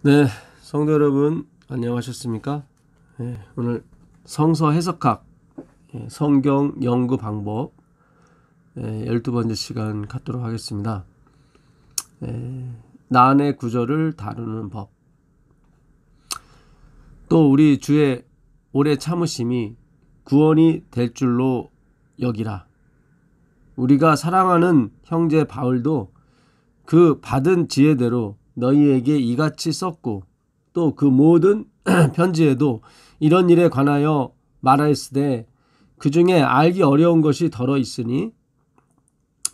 네, 성도 여러분 안녕하셨습니까? 네, 오늘 성서 해석학 성경 연구 방법 12번째 시간 갖도록 하겠습니다. 난의 구절을 다루는 법. 또 우리 주의 오래 참으심이 구원이 될 줄로 여기라. 우리가 사랑하는 형제 바울도 그 받은 지혜대로 너희에게 이같이 썼고 또 그 모든 편지에도 이런 일에 관하여 말하였으되 그 중에 알기 어려운 것이 더러 있으니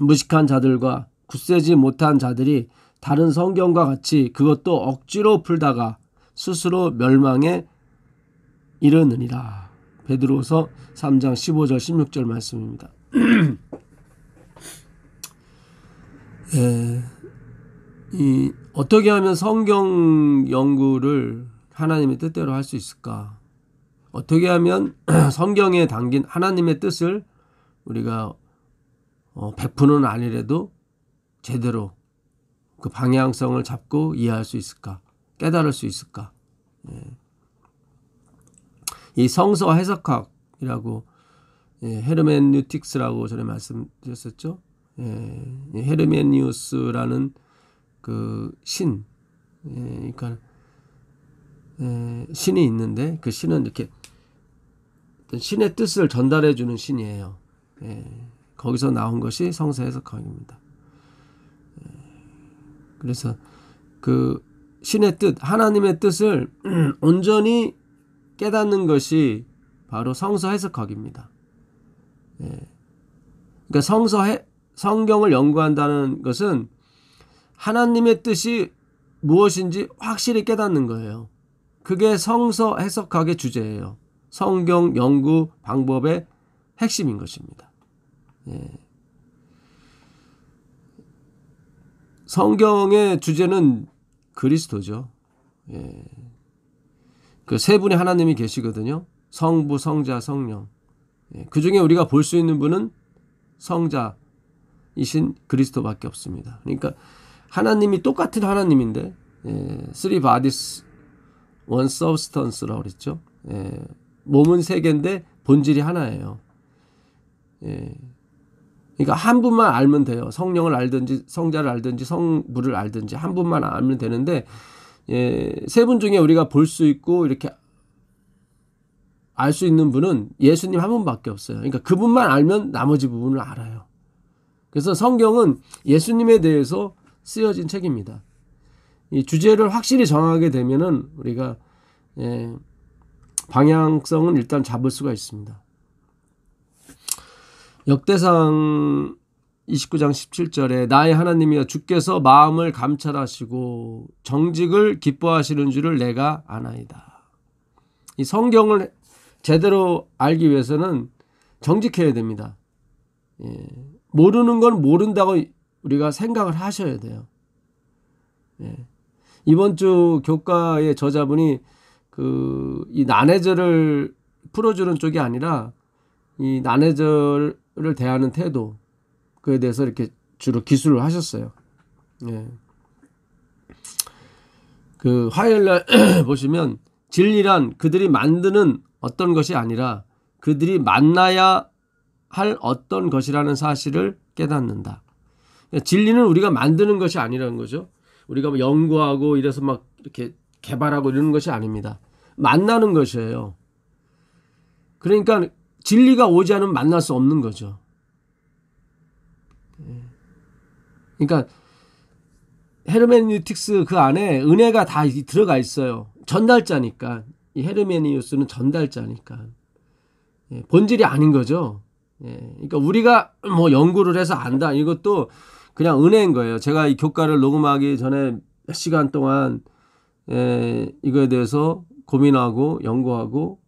무식한 자들과 굳세지 못한 자들이 다른 성경과 같이 그것도 억지로 풀다가 스스로 멸망에 이르느니라. 베드로서 3장 15절 16절 말씀입니다. 어떻게 하면 성경 연구를 하나님의 뜻대로 할 수 있을까? 어떻게 하면 성경에 담긴 하나님의 뜻을 우리가 100%는 아니래도 제대로 그 방향성을 잡고 이해할 수 있을까? 깨달을 수 있을까? 이 성서 해석학이라고 헤르메뉴틱스라고 전에 말씀드렸었죠. 헤르메니우스라는 그 신, 그러니까 신이 있는데 그 신은 이렇게 신의 뜻을 전달해 주는 신이에요. 거기서 나온 것이 성서 해석학입니다. 그래서 그 신의 뜻, 하나님의 뜻을 온전히 깨닫는 것이 바로 성서 해석학입니다. 그러니까 성경을 연구한다는 것은 하나님의 뜻이 무엇인지 확실히 깨닫는 거예요. 그게 성서 해석학의 주제예요. 성경 연구 방법의 핵심인 것입니다. 성경의 주제는 그리스도죠. 그 세 분의 하나님이 계시거든요. 성부, 성자, 성령. 그 중에 우리가 볼 수 있는 분은 성자이신 그리스도밖에 없습니다. 그러니까 하나님이 똑같은 하나님인데 three bodies, one substance라고 그랬죠. 몸은 세 개인데 본질이 하나예요. 그러니까 한 분만 알면 돼요. 성령을 알든지 성자를 알든지 성부를 알든지 한 분만 알면 되는데 세 분 중에 우리가 볼 수 있고 이렇게 알 수 있는 분은 예수님 한 분밖에 없어요. 그러니까 그분만 알면 나머지 부분을 알아요. 그래서 성경은 예수님에 대해서 쓰여진 책입니다. 이 주제를 확실히 정하게 되면은 우리가 방향성은 일단 잡을 수가 있습니다. 역대상 29장 17절에 나의 하나님이여 주께서 마음을 감찰하시고 정직을 기뻐하시는 줄을 내가 아나이다. 이 성경을 제대로 알기 위해서는 정직해야 됩니다. 모르는 건 모른다고 우리가 생각을 하셔야 돼요. 이번 주 교과의 저자분이 이 난해절을 풀어주는 쪽이 아니라 이 난해절을 대하는 태도, 그에 대해서 이렇게 주로 기술을 하셨어요. 그 화요일날 보시면 진리란 그들이 만드는 어떤 것이 아니라 그들이 만나야 할 어떤 것이라는 사실을 깨닫는다. 진리는 우리가 만드는 것이 아니라는 거죠. 우리가 뭐 연구하고 이래서 막 이렇게 개발하고 이러는 것이 아닙니다. 만나는 것이에요. 그러니까 진리가 오지 않으면 만날 수 없는 거죠. 그러니까 헤르메뉴틱스 그 안에 은혜가 다 들어가 있어요. 전달자니까. 이 헤르메니우스는 전달자니까. 본질이 아닌 거죠. 그러니까 우리가 뭐 연구를 해서 안다, 이것도 그냥 은혜인 거예요. 제가 이 교과를 녹음하기 전에 몇 시간 동안 이거에 대해서 고민하고 연구하고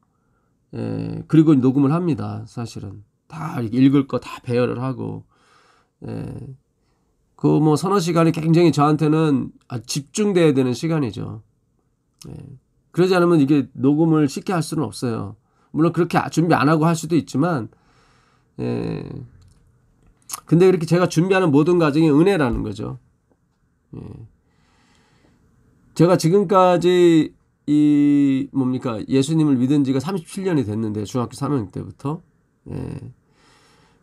그리고 녹음을 합니다. 사실은 다 읽을 거 다 배열을 하고 그 뭐 서너 시간이 굉장히 저한테는 집중돼야 되는 시간이죠. 그러지 않으면 이게 녹음을 쉽게 할 수는 없어요. 물론 그렇게 준비 안 하고 할 수도 있지만 근데 이렇게 제가 준비하는 모든 과정이 은혜라는 거죠. 제가 지금까지 이 뭡니까 예수님을 믿은 지가 37년이 됐는데 중학교 3학년 때부터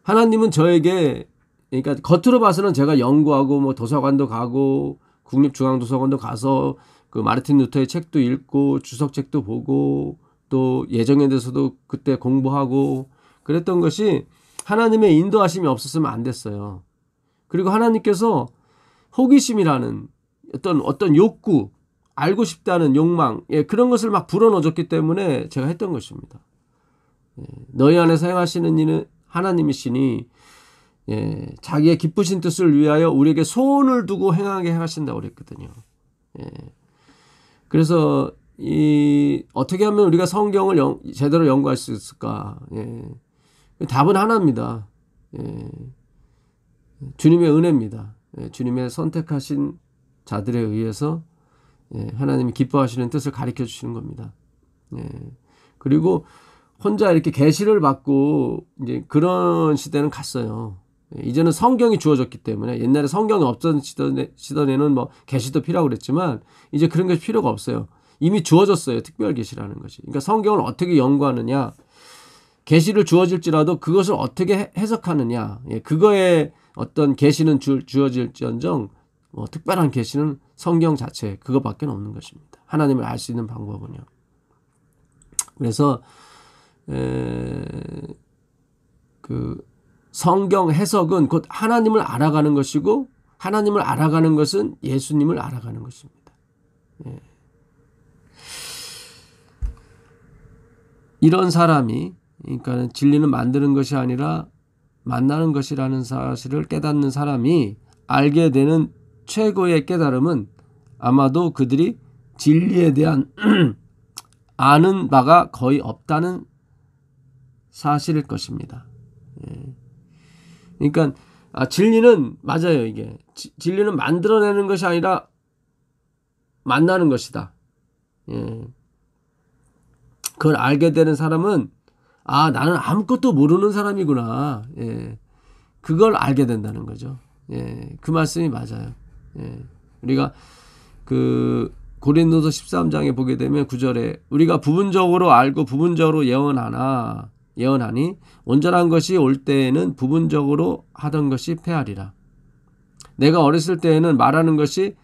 하나님은 저에게 그러니까 겉으로 봐서는 제가 연구하고 뭐 도서관도 가고 국립중앙도서관도 가서 그 마르틴 루터의 책도 읽고 주석책도 보고 또 예정에 대해서도 그때 공부하고 그랬던 것이 하나님의 인도하심이 없었으면 안 됐어요. 그리고 하나님께서 호기심이라는 어떤 욕구, 알고 싶다는 욕망, 그런 것을 막 불어넣어줬기 때문에 제가 했던 것입니다. 너희 안에서 행하시는 이는 하나님이시니 자기의 기쁘신 뜻을 위하여 우리에게 소원을 두고 행하게 하신다고 그랬거든요. 그래서 어떻게 하면 우리가 성경을 제대로 연구할 수 있을까? 답은 하나입니다. 주님의 은혜입니다. 주님의 선택하신 자들에 의해서 하나님이 기뻐하시는 뜻을 가르쳐 주시는 겁니다. 그리고 혼자 이렇게 계시를 받고 이제 그런 시대는 갔어요. 이제는 성경이 주어졌기 때문에 옛날에 성경이 없던 시대에는 뭐 계시도 필요하고 그랬지만 이제 그런 게 필요가 없어요. 이미 주어졌어요. 특별 계시라는 것이. 그러니까 성경을 어떻게 연구하느냐, 계시를 주어질지라도 그것을 어떻게 해석하느냐, 그거에 어떤 계시는 주어질지언정 특별한 계시는 성경 자체 그거밖에 없는 것입니다. 하나님을 알 수 있는 방법은요. 그래서 그 성경 해석은 곧 하나님을 알아가는 것이고 하나님을 알아가는 것은 예수님을 알아가는 것입니다. 이런 사람이 그러니까 진리는 만드는 것이 아니라 만나는 것이라는 사실을 깨닫는 사람이 알게 되는 최고의 깨달음은 아마도 그들이 진리에 대한 아는 바가 거의 없다는 사실일 것입니다. 그러니까 진리는 맞아요. 이게 진리는 만들어내는 것이 아니라 만나는 것이다. 그걸 알게 되는 사람은 나는 아무것도 모르는 사람이구나. 그걸 알게 된다는 거죠. 그 말씀이 맞아요. 우리가 그 고린도서 13장에 보게 되면 9절에 우리가 부분적으로 알고 부분적으로 예언하니 온전한 것이 올 때에는 부분적으로 하던 것이 패하리라. 내가 어렸을 때에는 말하는 것이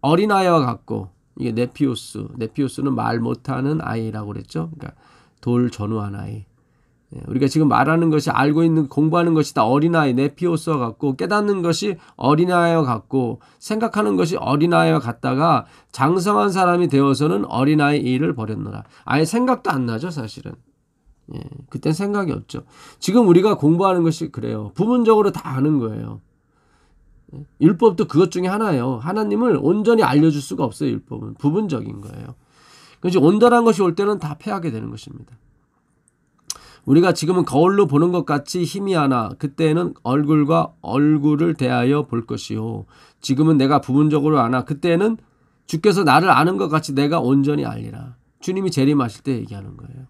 어린아이와 같고 이게 네피오스는 말 못하는 아이라고 그랬죠. 그러니까 돌 전후한 아이. 우리가 지금 말하는 것이 알고 있는 공부하는 것이 다 어린아이 네피오스와 같고 깨닫는 것이 어린아이와 같고 생각하는 것이 어린아이와 같다가 장성한 사람이 되어서는 어린아이 일을 버렸노라. 아예 생각도 안 나죠 사실은. 그땐 생각이 없죠. 지금 우리가 공부하는 것이 그래요. 부분적으로 다 아는 거예요. 율법도 그것 중에 하나예요. 하나님을 온전히 알려줄 수가 없어요. 율법은 부분적인 거예요. 그래서 온전한 것이 올 때는 다 패하게 되는 것입니다. 우리가 지금은 거울로 보는 것 같이 희미하나 그때는 얼굴과 얼굴을 대하여 볼 것이요. 지금은 내가 부분적으로 아나 그때는 주께서 나를 아는 것 같이 내가 온전히 알리라. 주님이 재림하실 때 얘기하는 거예요.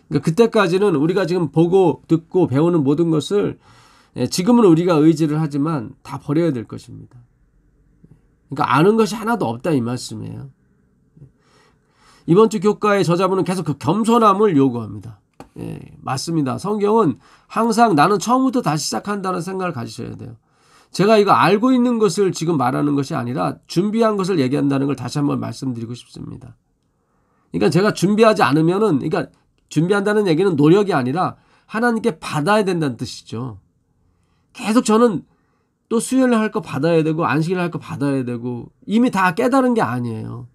그러니까 그때까지는 우리가 지금 보고 듣고 배우는 모든 것을 지금은 우리가 의지를 하지만 다 버려야 될 것입니다. 그러니까 아는 것이 하나도 없다 이 말씀이에요. 이번 주 교과의 저자분은 계속 그 겸손함을 요구합니다. 맞습니다. 성경은 항상 나는 처음부터 다시 시작한다는 생각을 가지셔야 돼요. 제가 이거 알고 있는 것을 지금 말하는 것이 아니라 준비한 것을 얘기한다는 걸 다시 한번 말씀드리고 싶습니다. 그러니까 제가 준비하지 않으면은, 그러니까 준비한다는 얘기는 노력이 아니라 하나님께 받아야 된다는 뜻이죠. 계속 저는 또 수요일에 할 거 받아야 되고 안식일에 할 거 받아야 되고 이미 다 깨달은 게 아니에요.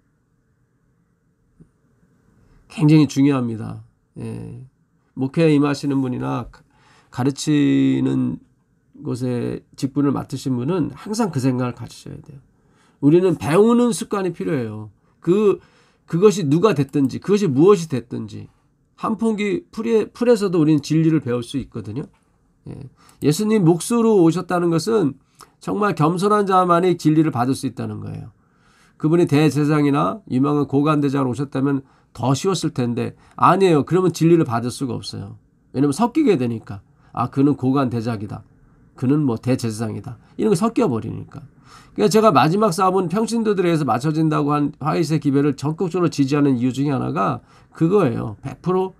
굉장히 중요합니다. 목회에 임하시는 분이나 가르치는 곳에 직분을 맡으신 분은 항상 그 생각을 가지셔야 돼요. 우리는 배우는 습관이 필요해요. 그것이 누가 됐든지 그것이 무엇이 됐든지 한 포기 풀에서도 우리는 진리를 배울 수 있거든요. 예수님 몫으로 오셨다는 것은 정말 겸손한 자만이 진리를 받을 수 있다는 거예요. 그분이 대제사장이나 유명한 고관대장으로 오셨다면 더 쉬웠을 텐데 아니에요. 그러면 진리를 받을 수가 없어요. 왜냐하면 섞이게 되니까 그는 고관대장이다. 그는 뭐 대제사장이다. 이런 거 섞여버리니까. 그러니까 제가 마지막 사업은 평신도들에 의해서 맞춰진다고 한 화이트의 기별을 적극적으로 지지하는 이유 중에 하나가 그거예요. 100%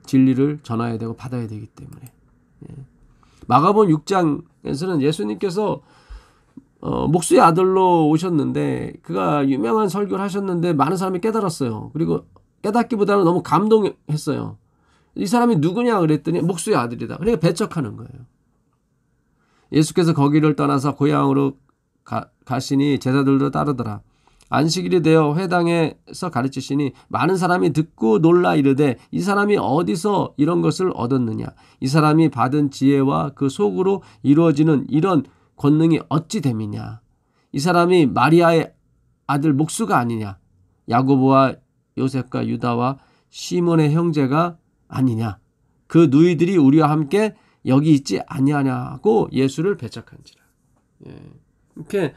진리를 전해야 되고 받아야 되기 때문에. 마가복음 6장에서는 예수님께서 목수의 아들로 오셨는데 그가 유명한 설교를 하셨는데 많은 사람이 깨달았어요. 그리고 깨닫기보다는 너무 감동했어요. 이 사람이 누구냐 그랬더니 목수의 아들이다. 그러니까 배척하는 거예요. 예수께서 거기를 떠나서 고향으로 가시니 제자들도 따르더라. 안식일이 되어 회당에서 가르치시니 많은 사람이 듣고 놀라 이르되 이 사람이 어디서 이런 것을 얻었느냐. 이 사람이 받은 지혜와 그 속으로 이루어지는 이런 권능이 어찌 됨이냐. 이 사람이 마리아의 아들 목수가 아니냐. 야고보와 요셉과 유다와 시몬의 형제가 아니냐. 그 누이들이 우리와 함께 여기 있지 아니하냐고 예수를 배척한지라. 이렇게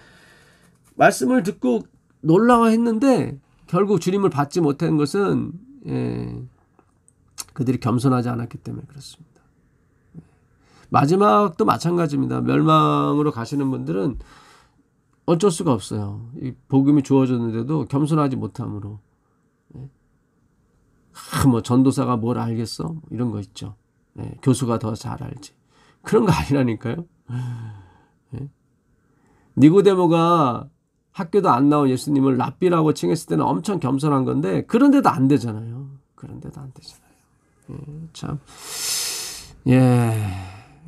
말씀을 듣고 놀라워했는데 결국 주님을 받지 못한 것은 그들이 겸손하지 않았기 때문에 그렇습니다. 마지막도 마찬가지입니다. 멸망으로 가시는 분들은 어쩔 수가 없어요. 이 복음이 주어졌는데도 겸손하지 못함으로. 뭐 전도사가 뭘 알겠어? 뭐 이런 거 있죠. 교수가 더 잘 알지. 그런 거 아니라니까요. 니고데모가 학교도 안 나온 예수님을 랍비라고 칭했을 때는 엄청 겸손한 건데 그런데도 안 되잖아요. 그런데도 안 되잖아요. 참.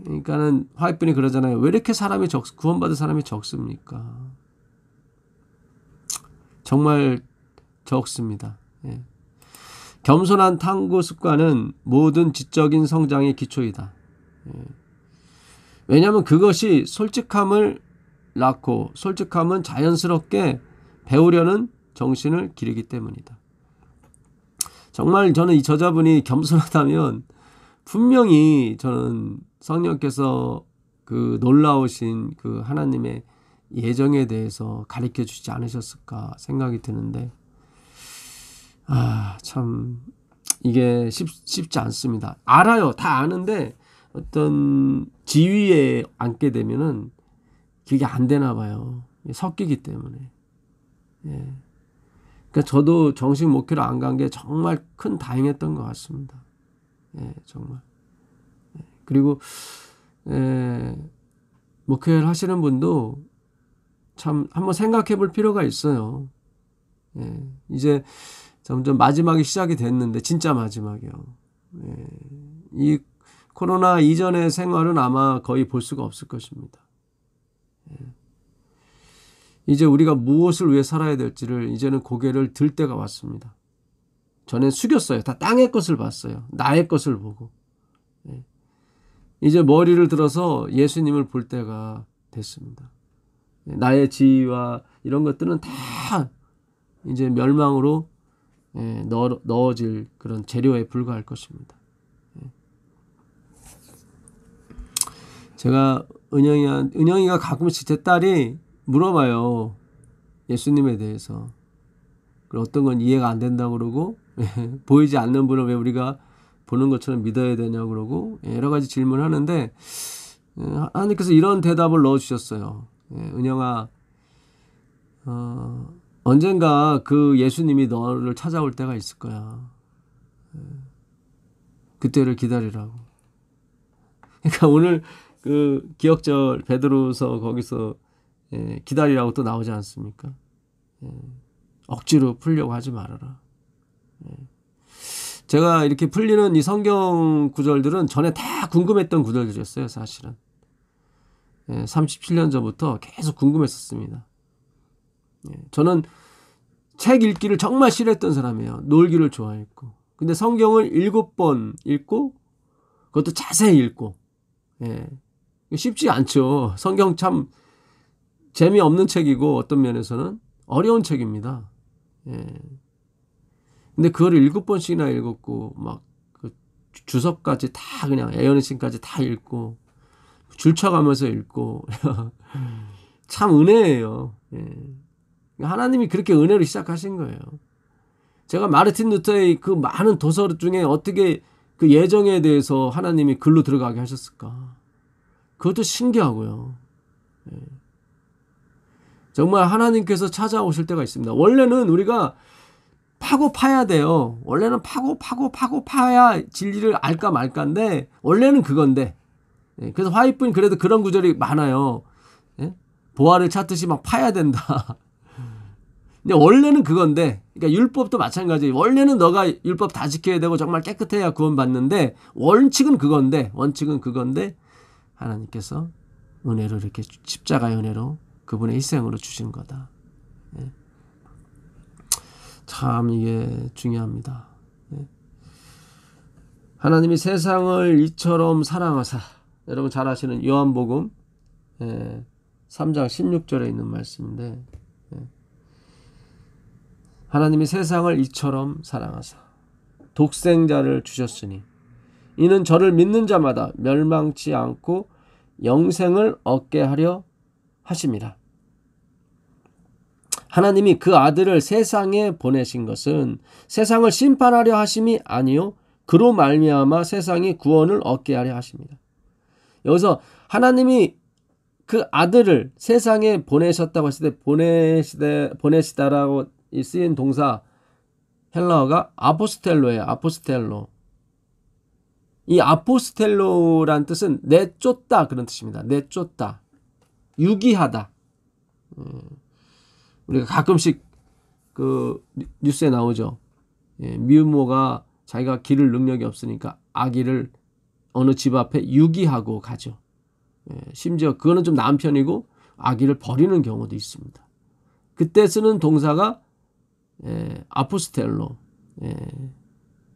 그러니까는 화이트분이 그러잖아요. 왜 이렇게 구원받은 사람이 적습니까? 정말 적습니다. 겸손한 탐구 습관은 모든 지적인 성장의 기초이다. 왜냐하면 그것이 솔직함을 낳고 솔직함은 자연스럽게 배우려는 정신을 기르기 때문이다. 정말 저는 이 저자분이 겸손하다면 분명히 저는 성령께서 그 놀라우신 그 하나님의 예정에 대해서 가르쳐 주지 않으셨을까 생각이 드는데 참 이게 쉽지 않습니다. 알아요. 다 아는데 어떤 지위에 앉게 되면은 그게 안 되나 봐요. 섞이기 때문에. 그러니까 저도 정식 목회로 안 간 게 정말 큰 다행이었던 것 같습니다. 정말. 그리고 목회를 하시는 분도 참 한번 생각해 볼 필요가 있어요. 이제 점점 마지막이 시작이 됐는데 진짜 마지막이요. 이 코로나 이전의 생활은 아마 거의 볼 수가 없을 것입니다. 이제 우리가 무엇을 위해 살아야 될지를 이제는 고개를 들 때가 왔습니다. 전엔 숙였어요. 다 땅의 것을 봤어요. 나의 것을 보고. 이제 머리를 들어서 예수님을 볼 때가 됐습니다. 나의 지위와 이런 것들은 다 이제 멸망으로 넣어질 그런 재료에 불과할 것입니다. 제가 은영이가 가끔씩 제 딸이 물어봐요. 예수님에 대해서. 그리고 어떤 건 이해가 안 된다고 그러고 보이지 않는 분을 왜 우리가 보는 것처럼 믿어야 되냐고 그러고 여러 가지 질문을 하는데 하나님께서 이런 대답을 넣어주셨어요. 은영아 언젠가 그 예수님이 너를 찾아올 때가 있을 거야. 그때를 기다리라고. 그러니까 오늘 그 기억절 베드로서 거기서 기다리라고 또 나오지 않습니까? 억지로 풀려고 하지 말아라. 제가 이렇게 풀리는 이 성경 구절들은 전에 다 궁금했던 구절들이었어요. 사실은 37년 전부터 계속 궁금했었습니다. 저는 책 읽기를 정말 싫어했던 사람이에요. 놀기를 좋아했고. 근데 성경을 7번 읽고 그것도 자세히 읽고 쉽지 않죠. 성경 참 재미없는 책이고 어떤 면에서는 어려운 책입니다. 근데 그걸 7번씩이나 읽었고 막 그 주석까지 다 그냥 애연의신까지 다 읽고 줄쳐가면서 읽고 참 은혜예요. 하나님이 그렇게 은혜로 시작하신 거예요. 제가 마르틴 루터의 그 많은 도서 중에 어떻게 그 예정에 대해서 하나님이 글로 들어가게 하셨을까? 그것도 신기하고요. 정말 하나님께서 찾아오실 때가 있습니다. 원래는 우리가 파고 파야 돼요. 원래는 파고 파야 진리를 알까 말까인데 원래는 그건데. 그래서 화이프는 그래도 그런 구절이 많아요. 보화를 찾듯이 막 파야 된다. 근데 원래는 그건데, 그러니까 율법도 마찬가지. 원래는 너가 율법 다 지켜야 되고 정말 깨끗해야 구원받는데 원칙은 그건데 하나님께서 은혜로 이렇게 십자가의 은혜로 그분의 희생으로 주신 거다. 참 이게 중요합니다. 하나님이 세상을 이처럼 사랑하사, 여러분 잘 아시는 요한복음 3장 16절에 있는 말씀인데, 하나님이 세상을 이처럼 사랑하사 독생자를 주셨으니 이는 저를 믿는 자마다 멸망치 않고 영생을 얻게 하려 하심이라. 하나님이 그 아들을 세상에 보내신 것은 세상을 심판하려 하심이 아니요 그로 말미암아 세상이 구원을 얻게 하려 하십니다. 여기서 하나님이 그 아들을 세상에 보내셨다고 했을 때 보내시다라고 쓰인 동사 헬라어가 아포스텔로예요. 아포스텔로. 이 아포스텔로란 뜻은 내쫓다 그런 뜻입니다. 내쫓다. 유기하다. 우리가 가끔씩 그 뉴스에 나오죠. 미혼모가 자기가 기를 능력이 없으니까 아기를 어느 집 앞에 유기하고 가죠. 심지어 그거는 좀 나은 편이고 아기를 버리는 경우도 있습니다. 그때 쓰는 동사가 아포스텔로,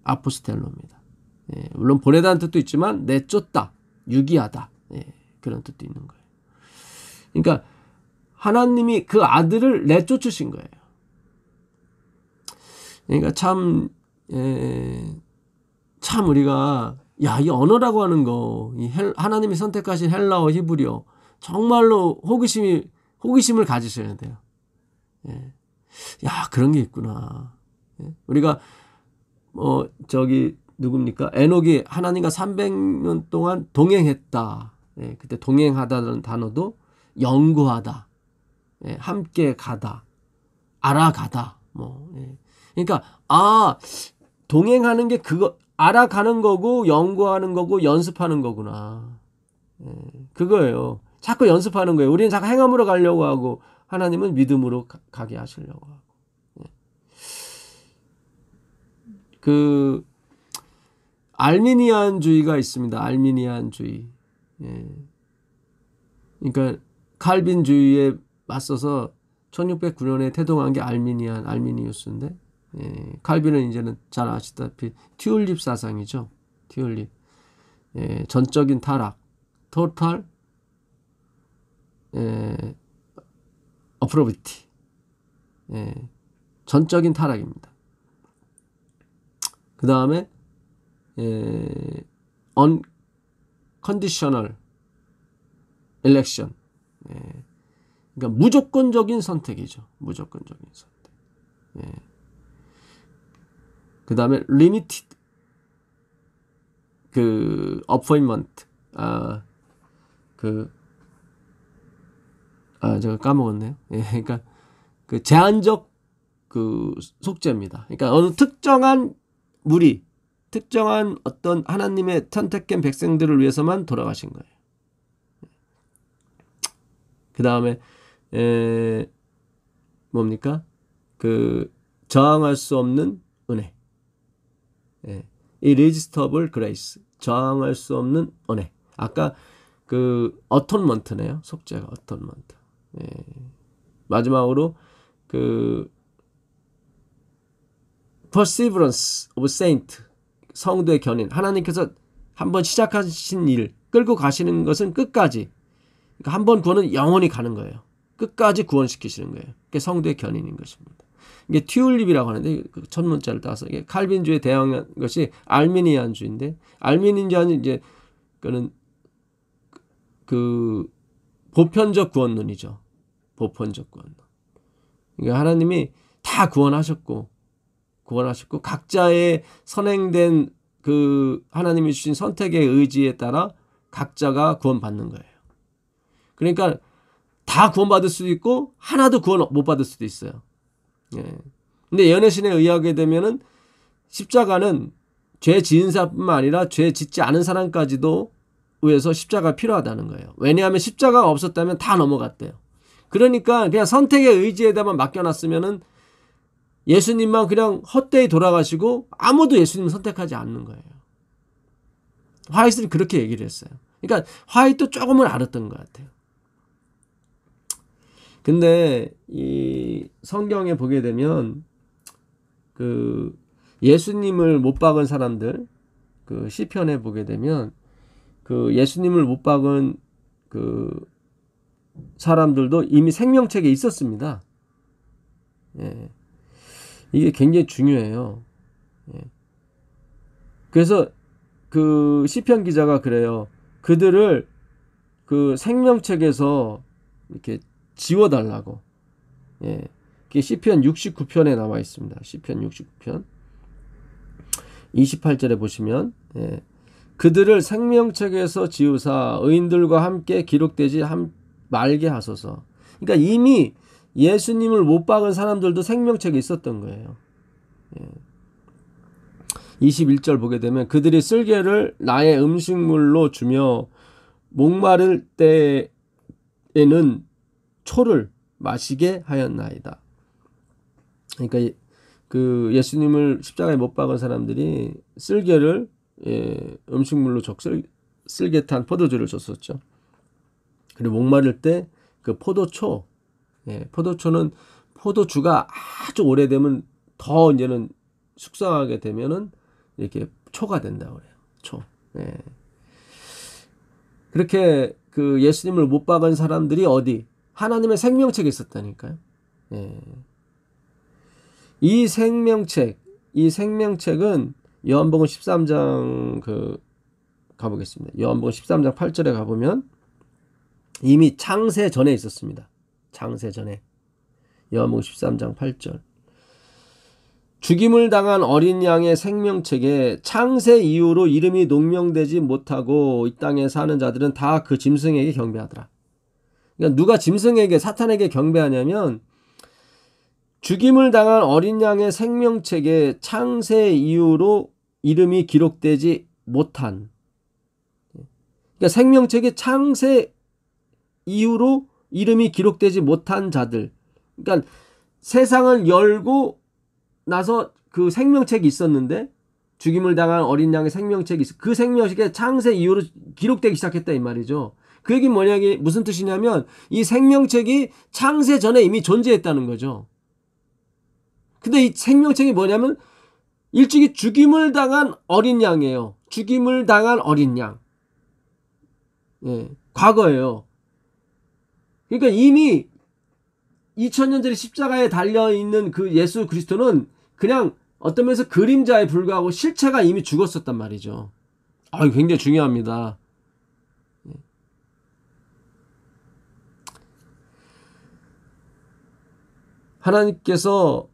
아포스텔로입니다. 물론 보내다는 뜻도 있지만 내쫓다, 유기하다 그런 뜻도 있는 거예요. 그러니까 하나님이 그 아들을 내쫓으신 거예요. 그러니까 참 우리가 이 언어라고 하는 거, 하나님이 선택하신 헬라어, 히브리어 정말로 호기심을 가지셔야 돼요. 그런 게 있구나. 우리가 누굽니까? 에녹이 하나님과 300년 동안 동행했다. 그때 동행하다는 단어도 연구하다, 함께 가다, 알아가다. 그러니까 동행하는 게 그거 알아가는 거고 연구하는 거고 연습하는 거구나. 그거예요. 자꾸 연습하는 거예요. 우리는 자꾸 행함으로 가려고 하고 하나님은 믿음으로 가게 하시려고 하고. 그 알미니안주의가 있습니다. 알미니안주의. 그러니까 칼빈주의에 맞서서 1609년에 태동한 게 알미니우스인데, 칼빈은 이제는 잘 아시다시피 튤립 사상이죠. 튤립. 전적인 타락, 토탈 어프로비티. 전적인 타락입니다. 그 다음에 unconditional election. 그러니까 무조건적인 선택이죠. 무조건적인 선택. 그 다음에 limited appointment. 제가 까먹었네요. 그러니까 그 제한적 속죄입니다. 그러니까 어느 특정한 무리, 특정한 어떤 하나님의 선택된 백성들을 위해서만 돌아가신 거예요. 그 다음에 뭡니까? 저항할 수 없는 은혜. irresistible grace. 저항할 수 없는 은혜. 아까 어톤먼트네요. 속죄가 어톤먼트. 마지막으로 perseverance of saint. 성도의 견인. 하나님께서 한번 시작하신 일 끌고 가시는 것은 끝까지. 그러니까 한번 구원은 영원히 가는 거예요. 끝까지 구원시키시는 거예요. 그게 성도의 견인인 것입니다. 이게 튤립이라고 하는데 첫 문자를 따서 이게 칼빈주의에 대항한 것이 알미니안주의인데, 알미니안주의는 이제 그는 보편적 구원론이죠. 보편적 구원론. 그러니까 하나님이 다 구원하셨고 각자의 선행된 하나님이 주신 선택의 의지에 따라 각자가 구원받는 거예요. 그러니까 다 구원받을 수도 있고 하나도 구원 못 받을 수도 있어요. 예. 근데 연애신에 의하게 되면은 십자가는 죄 지은 사람뿐만 아니라 죄 짓지 않은 사람까지도 위해서 십자가가 필요하다는 거예요. 왜냐하면 십자가가 없었다면 다 넘어갔대요. 그러니까 그냥 선택의 의지에다만 맡겨놨으면은 예수님만 그냥 헛되이 돌아가시고 아무도 예수님 선택하지 않는 거예요. 화이트는 그렇게 얘기를 했어요. 그러니까 화이트도 조금은 알았던 것 같아요. 근데 이 성경에 보게 되면 그 예수님을 못 박은 사람들, 그 시편에 보게 되면 그 예수님을 못 박은 그 사람들도 이미 생명책에 있었습니다. 예. 이게 굉장히 중요해요. 예. 그래서 그 시편 기자가 그래요. 그들을 그 생명책에서 이렇게 지워달라고. 예. 그게 시편 69편에 나와 있습니다. 시편 69편 28절에 보시면 예. 그들을 생명책에서 지우사 의인들과 함께 기록되지 말게 하소서. 그러니까 이미 예수님을 못 박은 사람들도 생명책에 있었던 거예요. 예. 21절 보게 되면 그들이 쓸개를 나의 음식물로 주며 목마를 때에는 초를 마시게 하였나이다. 그러니까 그 예수님을 십자가에 못 박은 사람들이 쓸개를 음식물로 쓸개탄 포도주를 줬었죠. 그리고 목마를 때 그 포도초, 포도초는 포도주가 아주 오래되면 더 이제는 숙성하게 되면은 이렇게 초가 된다고 그래요. 초. 예. 그렇게 그 예수님을 못 박은 사람들이 어디? 하나님의 생명책에 있었다니까요. 예. 이 생명책은 요한복음 13장 가보겠습니다. 요한복음 13장 8절에 가보면 이미 창세 전에 있었습니다. 창세 전에. 요한복음 13장 8절. 죽임을 당한 어린 양의 생명책에 창세 이후로 이름이 농명되지 못하고 이 땅에 사는 자들은 다 그 짐승에게 경배하더라. 그러니까 누가 짐승에게 사탄에게 경배하냐면 죽임을 당한 어린 양의 생명책에 창세 이후로 이름이 기록되지 못한, 그러니까 생명책에 창세 이후로 이름이 기록되지 못한 자들, 그러니까 세상을 열고 나서 그 생명책이 있었는데 죽임을 당한 어린 양의 생명책이 있어. 그 생명책에 창세 이후로 기록되기 시작했다 이 말이죠. 그 얘기는 뭐냐면 무슨 뜻이냐면 이 생명책이 창세 전에 이미 존재했다는 거죠. 근데 이 생명책이 뭐냐면 일찍이 죽임을 당한 어린 양이에요. 죽임을 당한 어린 양. 예, 과거예요. 그러니까 이미 2000년 전에 십자가에 달려있는 그 예수 그리스도는 그냥 어떤 면에서 그림자에 불과하고 실체가 이미 죽었었단 말이죠. 이거 굉장히 중요합니다. 하나님께서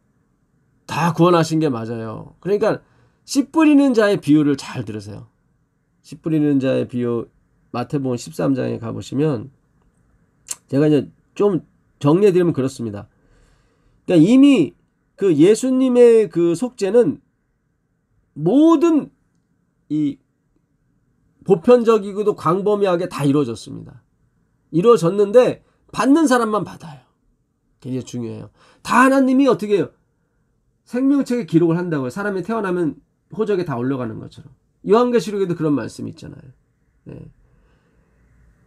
다 구원하신 게 맞아요. 그러니까 씨 뿌리는 자의 비유를 잘 들으세요. 씨 뿌리는 자의 비유 마태복음 13장에 가보시면 제가 이제 좀 정리해드리면 그렇습니다. 그러니까 이미 그 예수님의 그 속죄는 모든 이 보편적이고도 광범위하게 다 이루어졌습니다. 이루어졌는데 받는 사람만 받아요. 굉장히 중요해요. 다 하나님이 어떻게 해요? 생명책에 기록을 한다고요. 사람이 태어나면 호적에 다 올라가는 것처럼. 요한계시록에도 그런 말씀이 있잖아요. 네.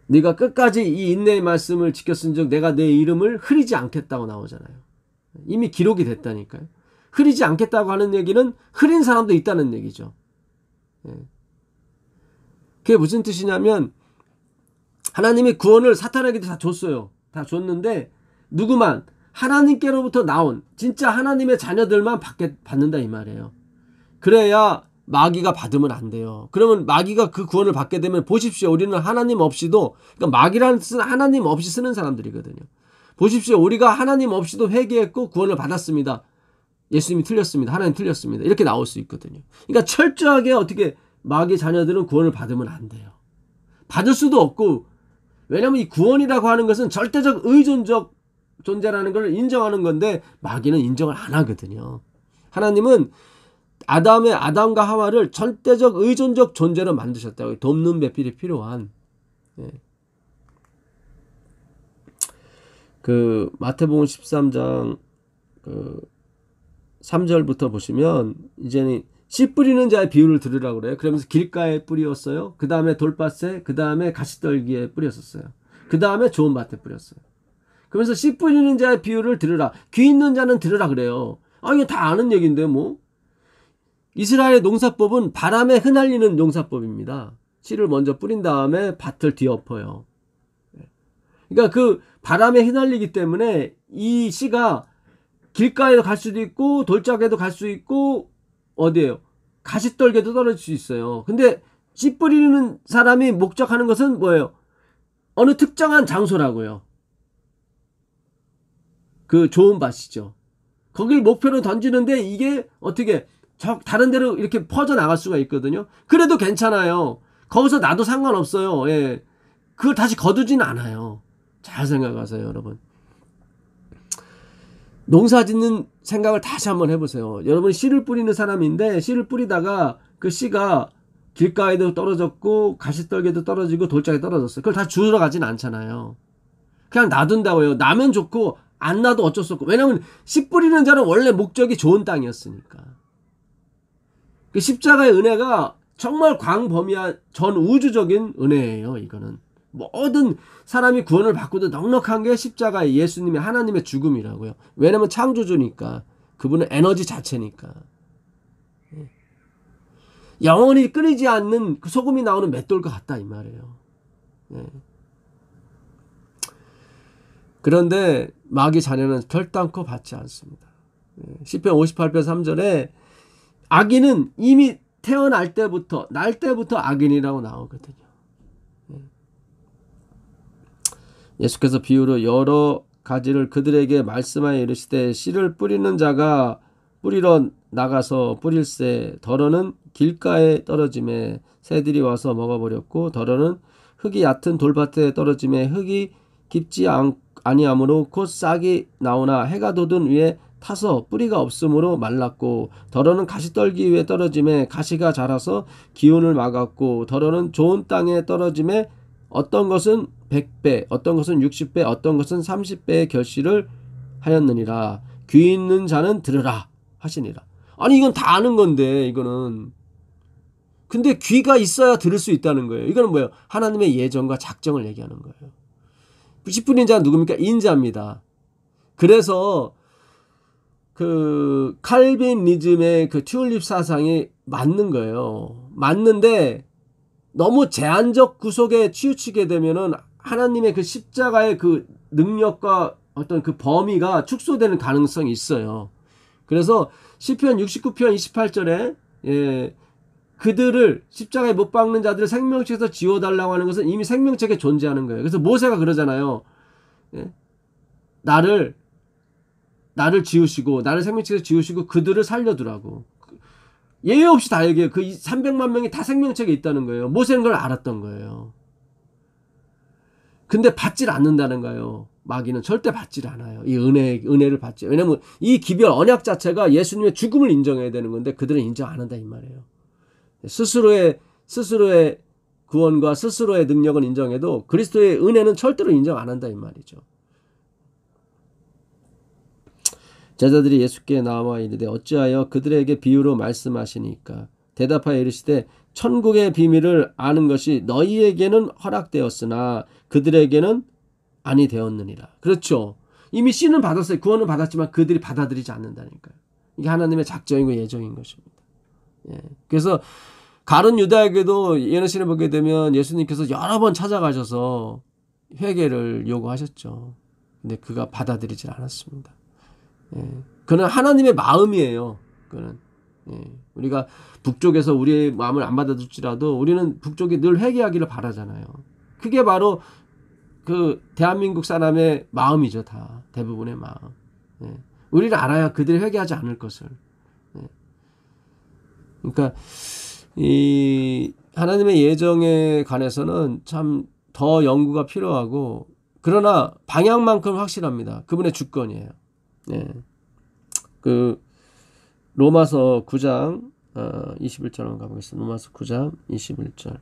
네가 끝까지 이 인내의 말씀을 지켰은즉 내가 내 이름을 흐리지 않겠다고 나오잖아요. 이미 기록이 됐다니까요. 흐리지 않겠다고 하는 얘기는 흐린 사람도 있다는 얘기죠. 네. 그게 무슨 뜻이냐면 하나님이 구원을 사탄에게도 다 줬어요. 다 줬는데 누구만 하나님께로부터 나온 진짜 하나님의 자녀들만 받는다 이 말이에요. 그래야 마귀가 받으면 안 돼요. 그러면 마귀가 그 구원을 받게 되면 보십시오. 우리는 하나님 없이도, 그러니까 마귀라는 뜻은 하나님 없이 쓰는 사람들이거든요. 보십시오. 우리가 하나님 없이도 회개했고 구원을 받았습니다. 예수님이 틀렸습니다. 하나님 틀렸습니다. 이렇게 나올 수 있거든요. 그러니까 철저하게 어떻게 마귀 자녀들은 구원을 받으면 안 돼요. 받을 수도 없고, 왜냐하면 이 구원이라고 하는 것은 절대적 의존적 존재라는 걸 인정하는 건데 마귀는 인정을 안 하거든요. 하나님은 아담과 하와를 절대적 의존적 존재로 만드셨다고. 돕는 배필이 필요한. 예. 그 마태복음 13장 3절부터 보시면 이제는 씨 뿌리는 자의 비유를 들으라고 그래요. 그러면서 길가에 뿌리었어요. 그 다음에 돌밭에, 그 다음에 가시떨기에 뿌렸었어요. 그 다음에 좋은 밭에 뿌렸어요. 그러면서 씨 뿌리는 자의 비유를 들으라. 귀 있는 자는 들으라 그래요. 이거 다 아는 얘기인데 뭐. 이스라엘의 농사법은 바람에 흩날리는 농사법입니다. 씨를 먼저 뿌린 다음에 밭을 뒤엎어요. 그러니까 그 바람에 휘날리기 때문에 이 씨가 길가에도 갈 수도 있고 돌짝에도 갈 수 있고 어디에요? 가시떨게도 떨어질 수 있어요. 근데 씨 뿌리는 사람이 목적하는 것은 뭐예요? 어느 특정한 장소라고요. 그 좋은 밭이죠. 거길 목표로 던지는데 이게 어떻게 다른 데로 이렇게 퍼져나갈 수가 있거든요. 그래도 괜찮아요. 거기서 나도 상관없어요. 예. 그걸 다시 거두진 않아요. 잘 생각하세요, 여러분. 농사 짓는 생각을 다시 한번 해보세요. 여러분 씨를 뿌리는 사람인데 씨를 뿌리다가 그 씨가 길가에도 떨어졌고 가시떨게도 떨어지고 돌짝에 떨어졌어요. 그걸 다 주우러 가진 않잖아요. 그냥 놔둔다고요. 나면 좋고 안 놔도 어쩔 수 없고. 왜냐하면 씨 뿌리는 자는 원래 목적이 좋은 땅이었으니까. 그 십자가의 은혜가 정말 광범위한 전 우주적인 은혜예요. 이거는 모든 사람이 구원을 받고도 넉넉한 게 십자가의 예수님의 하나님의 죽음이라고요. 왜냐면 창조주니까. 그분은 에너지 자체니까. 영원히 끊이지 않는 그 소금이 나오는 맷돌과 같다 이 말이에요. 그런데 마귀 자녀는 결단코 받지 않습니다. 시편 58편 3절에 악인은 이미 태어날 때부터 날 때부터 악인이라고 나오거든요. 예수께서 비유로 여러 가지를 그들에게 말씀하여 이르시되 씨를 뿌리는 자가 뿌리러 나가서 뿌릴새 더러는 길가에 떨어짐에 새들이 와서 먹어버렸고 더러는 흙이 얕은 돌밭에 떨어짐에 흙이 깊지 아니하므로 곧 싹이 나오나 해가 돋은 위에 타서 뿌리가 없으므로 말랐고 더러는 가시떨기 위에 떨어짐에 가시가 자라서 기운을 막았고 더러는 좋은 땅에 떨어짐에 어떤 것은 100배, 어떤 것은 60배, 어떤 것은 30배의 결실을 하였느니라. 귀 있는 자는 들으라 하시니라. 아니 이건 다 아는 건데 이거는. 근데 귀가 있어야 들을 수 있다는 거예요. 이거는 뭐예요? 하나님의 예정과 작정을 얘기하는 거예요. 씨 뿌린 자는 누굽니까? 인자입니다. 그래서 그 칼빈리즘의 그 튤립 사상이 맞는 거예요. 맞는데 너무 제한적 구속에 치우치게 되면은 하나님의 그 십자가의 그 능력과 어떤 그 범위가 축소되는 가능성이 있어요. 그래서 시편 69편 28절에 그들을 십자가에 못 박는 자들을 생명책에서 지워달라고 하는 것은 이미 생명책에 존재하는 거예요. 그래서 모세가 그러잖아요. 나를 지우시고 나를 생명책에서 지우시고 그들을 살려두라고. 예외 없이 다 얘기해요. 그 300만 명이 다 생명책에 있다는 거예요. 모세는 그걸 알았던 거예요. 근데 받질 않는다는 거예요. 마귀는 절대 받질 않아요. 이 은혜를 받지. 왜냐면 이 기별 언약 자체가 예수님의 죽음을 인정해야 되는 건데 그들은 인정 안 한다 이 말이에요. 스스로의 구원과 스스로의 능력은 인정해도 그리스도의 은혜는 절대로 인정 안 한다 이 말이죠. 제자들이 예수께 나와 이르되 어찌하여 그들에게 비유로 말씀하시니까 대답하여 이르시되 천국의 비밀을 아는 것이 너희에게는 허락되었으나 그들에게는 아니 되었느니라. 그렇죠. 이미 씨는 받았어요. 구원은 받았지만 그들이 받아들이지 않는다니까요. 이게 하나님의 작정이고 예정인 것입니다. 그래서 가룟 유다에게도 예언신을 보게 되면 예수님께서 여러 번 찾아가셔서 회개를 요구하셨죠. 근데 그가 받아들이질 않았습니다. 그는 하나님의 마음이에요. 그는 우리가 북쪽에서 우리의 마음을 안 받아줄지라도 우리는 북쪽이 늘 회개하기를 바라잖아요. 그게 바로 그 대한민국 사람의 마음이죠. 다 대부분의 마음. 우리는 알아야 그들이 회개하지 않을 것을. 그러니까 이 하나님의 예정에 관해서는 참 더 연구가 필요하고, 그러나 방향만큼 확실합니다. 그분의 주권이에요. 예. 그 로마서 9장 21절 한번 가보겠습니다. 로마서 9장 21절.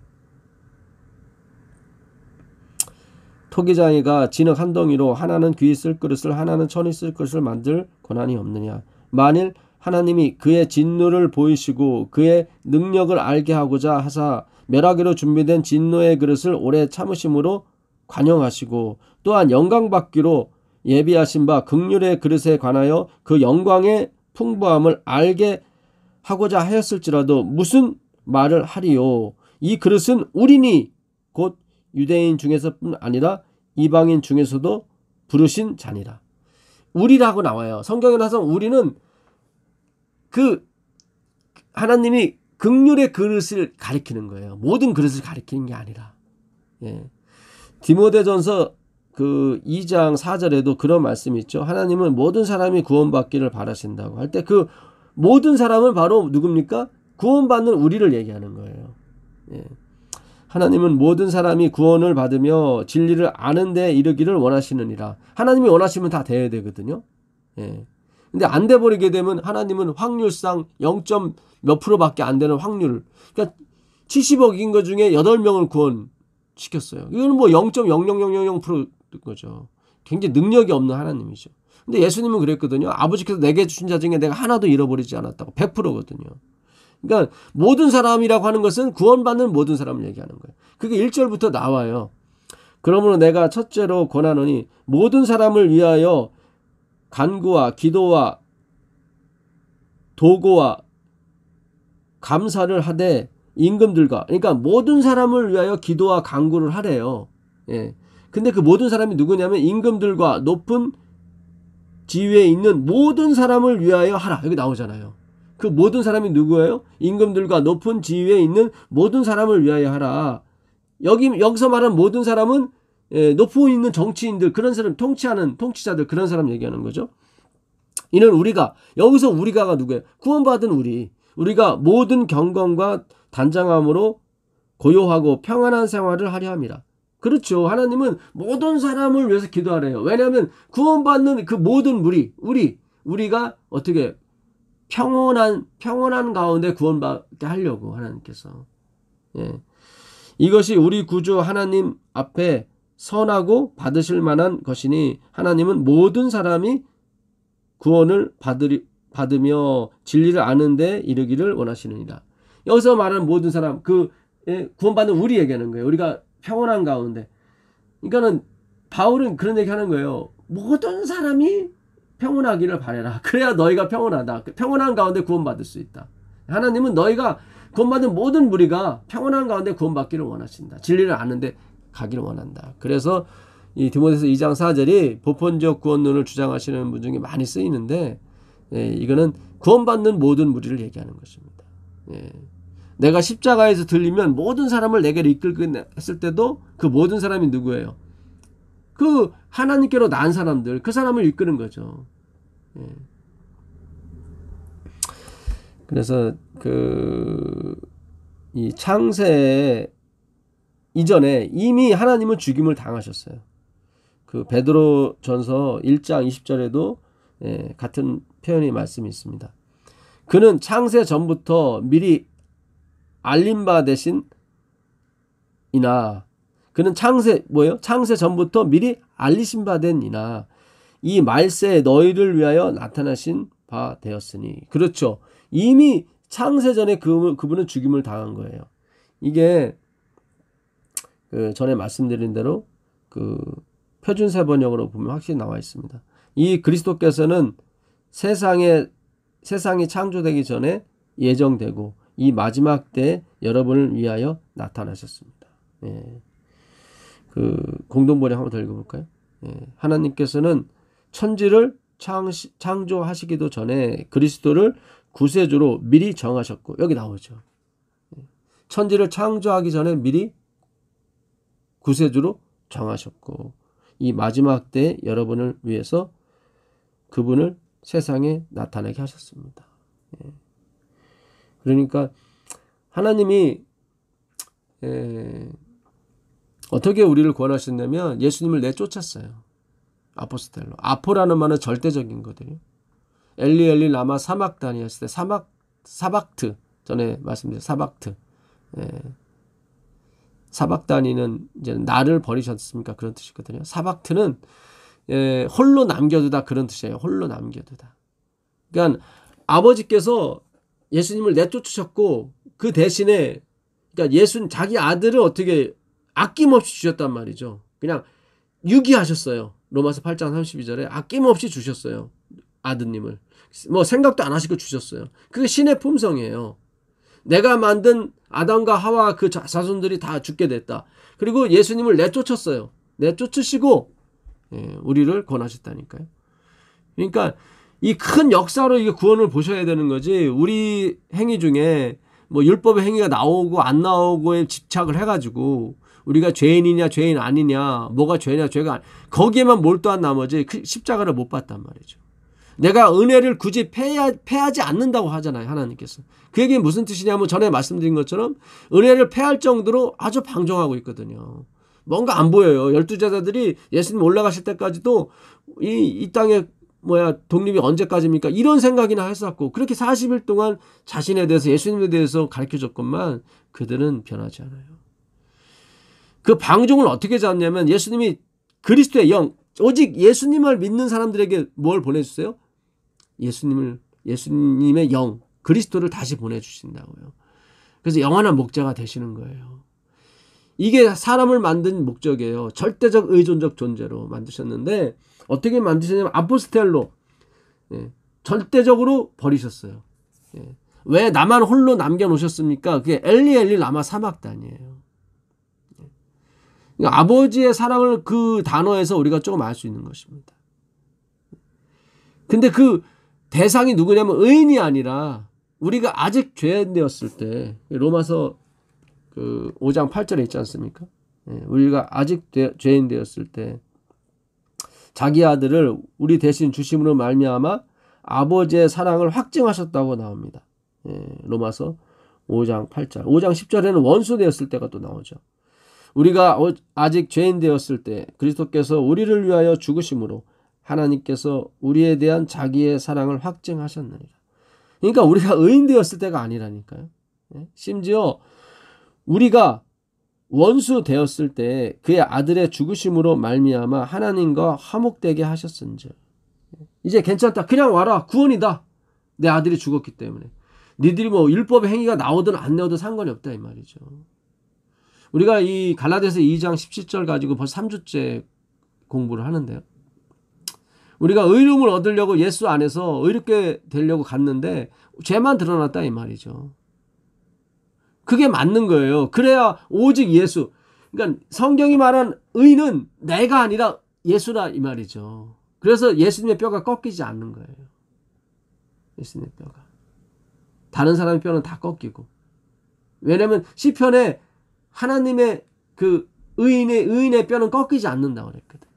토기장이가 진흙 한 덩이로 하나는 귀히 쓸 그릇을 하나는 천이 쓸 그릇을 만들 권한이 없느냐. 만일 하나님이 그의 진노를 보이시고 그의 능력을 알게 하고자 하사 멸하기로 준비된 진노의 그릇을 오래 참으심으로 관용하시고 또한 영광받기로 예비하신 바 긍휼의 그릇에 관하여 그 영광의 풍부함을 알게 하고자 하였을지라도 무슨 말을 하리요. 이 그릇은 우리니 곧 유대인 중에서뿐 아니라 이방인 중에서도 부르신 자니라. 우리라고 나와요. 성경에 나서 우리는 그 하나님이 긍휼의 그릇을 가리키는 거예요. 모든 그릇을 가리키는 게 아니라. 예. 디모데전서 그 2장 4절에도 그런 말씀이 있죠. 하나님은 모든 사람이 구원받기를 바라신다고 할 때 그 모든 사람은 바로 누굽니까? 구원받는 우리를 얘기하는 거예요. 예. 하나님은 모든 사람이 구원을 받으며 진리를 아는 데 이르기를 원하시느니라. 하나님이 원하시면 다 돼야 되거든요. 예. 근데 안 돼 버리게 되면 하나님은 확률상 0. 몇 프로밖에 안 되는 확률. 그러니까 70억인 것 중에 8명을 구원시켰어요. 이거는 뭐 0.00000%인 거죠. 굉장히 능력이 없는 하나님이죠. 근데 예수님은 그랬거든요. 아버지께서 내게 주신 자 중에 내가 하나도 잃어버리지 않았다고. 100%거든요. 그러니까 모든 사람이라고 하는 것은 구원받는 모든 사람을 얘기하는 거예요. 그게 1절부터 나와요. 그러므로 내가 첫째로 권하노니 모든 사람을 위하여 간구와 기도와 도고와 감사를 하되 임금들과, 그러니까 모든 사람을 위하여 기도와 간구를 하래요. 예. 근데 그 모든 사람이 누구냐면 임금들과 높은 지위에 있는 모든 사람을 위하여 하라. 여기 나오잖아요. 그 모든 사람이 누구예요? 임금들과 높은 지위에 있는 모든 사람을 위하여 하라. 여기서 말하는 모든 사람은 높고 있는 정치인들, 그런 사람, 통치하는 통치자들, 그런 사람 얘기하는 거죠. 이는 우리가, 여기서 우리가가 누구예요? 구원받은 우리가 모든 경건과 단장함으로 고요하고 평안한 생활을 하려 함이라. 그렇죠. 하나님은 모든 사람을 위해서 기도하래요. 왜냐하면 구원받는 그 모든 우리가 어떻게 평온한 가운데 구원받게 하려고 하나님께서. 예. 이것이 우리 구주 하나님 앞에 선하고 받으실 만한 것이니 하나님은 모든 사람이 구원을 받으며 진리를 아는 데 이르기를 원하시느니라. 여기서 말하는 모든 사람, 구원받는 우리 얘기하는 거예요. 우리가 평온한 가운데. 그러니까는 바울은 그런 얘기 하는 거예요. 모든 사람이 평온하기를 바라라. 그래야 너희가 평온하다. 평온한 가운데 구원받을 수 있다. 하나님은 너희가 구원받은 모든 무리가 평온한 가운데 구원받기를 원하신다. 진리를 아는데 가기를 원한다. 그래서 이 디모데서 2장 4절이 보편적 구원론을 주장하시는 분 중에 많이 쓰이는데, 이거는 구원받는 모든 무리를 얘기하는 것입니다. 내가 십자가에서 들리면 모든 사람을 내게로 이끌고 했을 때도 그 모든 사람이 누구예요? 그 하나님께로 난 사람들, 그 사람을 이끄는 거죠. 그래서 이 창세 이전에 이미 하나님은 죽임을 당하셨어요. 그 베드로전서 1장 20절에도 같은 표현이 말씀이 있습니다. 그는 창세 전부터 미리 알림 바 되신 이나, 그는 창세 전부터 미리 알리신 바 된 이나 이 말세에 너희를 위하여 나타나신 바 되었으니. 그렇죠. 이미 창세 전에 그분은 죽임을 당한 거예요. 이게 전에 말씀드린 대로 표준세 번역으로 보면 확실히 나와 있습니다. 이 그리스도께서는 세상이 창조되기 전에 예정되고 이 마지막 때 여러분을 위하여 나타나셨습니다. 공동번역 한번 더 읽어볼까요? 하나님께서는 천지를 창조하시기도 전에 그리스도를 구세주로 미리 정하셨고, 여기 나오죠. 천지를 창조하기 전에 미리 구세주로 정하셨고 이 마지막 때 여러분을 위해서 그분을 세상에 나타나게 하셨습니다. 그러니까 하나님이 어떻게 우리를 구원하셨냐면 예수님을 내쫓았어요. 아포스텔로. 아포라는 말은 절대적인 거거든요. 엘리 엘리 라마 사막다니 했을 때 사박트 전에 말씀드린 사박트. 예. 사박다니는 이제 나를 버리셨습니까? 그런 뜻이거든요. 사박트는 홀로 남겨두다 그런 뜻이에요. 홀로 남겨두다. 그러니까 아버지께서 예수님을 내쫓으셨고 그 대신에 그러니까 예수님 자기 아들을 어떻게 아낌없이 주셨단 말이죠. 그냥 유기하셨어요. 로마서 8장 32절에 아낌없이 주셨어요. 아드님을. 뭐 생각도 안 하시고 주셨어요. 그게 신의 품성이에요. 내가 만든 아담과 하와 그 자손들이 다 죽게 됐다. 그리고 예수님을 내쫓았어요. 내쫓으시고 우리를 구원하셨다니까요. 그러니까 이 큰 역사로 이게 구원을 보셔야 되는 거지. 우리 행위 중에 뭐 율법의 행위가 나오고 안 나오고에 집착을 해가지고 우리가 죄인이냐 죄인 아니냐 뭐가 죄냐 죄가 아니 거기에만 몰두한 나머지 그 십자가를 못 봤단 말이죠. 내가 은혜를 굳이 패하지 않는다고 하잖아요. 하나님께서. 그 얘기는 무슨 뜻이냐면 전에 말씀드린 것처럼 은혜를 패할 정도로 아주 방종하고 있거든요. 뭔가 안 보여요. 12제자들이 예수님 올라가실 때까지도 이 땅에 독립이 언제까지입니까? 이런 생각이나 했었고 그렇게 40일 동안 자신에 대해서 예수님에 대해서 가르쳐줬건만 그들은 변하지 않아요. 그 방종을 어떻게 잡냐면 예수님이 그리스도의 영 오직 예수님을 믿는 사람들에게 뭘 보내주세요? 예수님의 영 그리스도를 다시 보내주신다고요. 그래서 영원한 목자가 되시는 거예요. 이게 사람을 만든 목적이에요. 절대적 의존적 존재로 만드셨는데 어떻게 만드셨냐면 아포스텔로 절대적으로 버리셨어요. 왜 나만 홀로 남겨놓으셨습니까? 그게 엘리 엘리 라마 사막단이에요. 그러니까 아버지의 사랑을 그 단어에서 우리가 조금 알 수 있는 것입니다. 근데 그 대상이 누구냐면 의인이 아니라 우리가 아직 죄인 되었을 때 로마서 그 5장 8절에 있지 않습니까? 우리가 아직 죄인 되었을 때 자기 아들을 우리 대신 주심으로 말미암아 아버지의 사랑을 확증하셨다고 나옵니다. 로마서 5장 8절. 5장 10절에는 원수 되었을 때가 또 나오죠. 우리가 아직 죄인 되었을 때 그리스도께서 우리를 위하여 죽으심으로 하나님께서 우리에 대한 자기의 사랑을 확증하셨느니라. 그러니까 우리가 의인 되었을 때가 아니라니까요. 심지어 우리가 원수 되었을 때 그의 아들의 죽으심으로 말미암아 하나님과 화목되게 하셨은즉 이제 괜찮다. 그냥 와라. 구원이다. 내 아들이 죽었기 때문에. 니들이 뭐 율법의 행위가 나오든 안 나오든 상관이 없다 이 말이죠. 우리가 이 갈라디아서 2장 17절 가지고 벌써 3주째 공부를 하는데요. 우리가 의로움을 얻으려고 예수 안에서 의롭게 되려고 갔는데 죄만 드러났다 이 말이죠. 그게 맞는 거예요. 그래야 오직 예수. 그러니까 성경이 말한 의는 내가 아니라 예수라 이 말이죠. 그래서 예수님의 뼈가 꺾이지 않는 거예요. 예수님의 뼈가. 다른 사람의 뼈는 다 꺾이고. 왜냐하면 시편에 하나님의 그 의인의 뼈는 꺾이지 않는다고 그랬거든.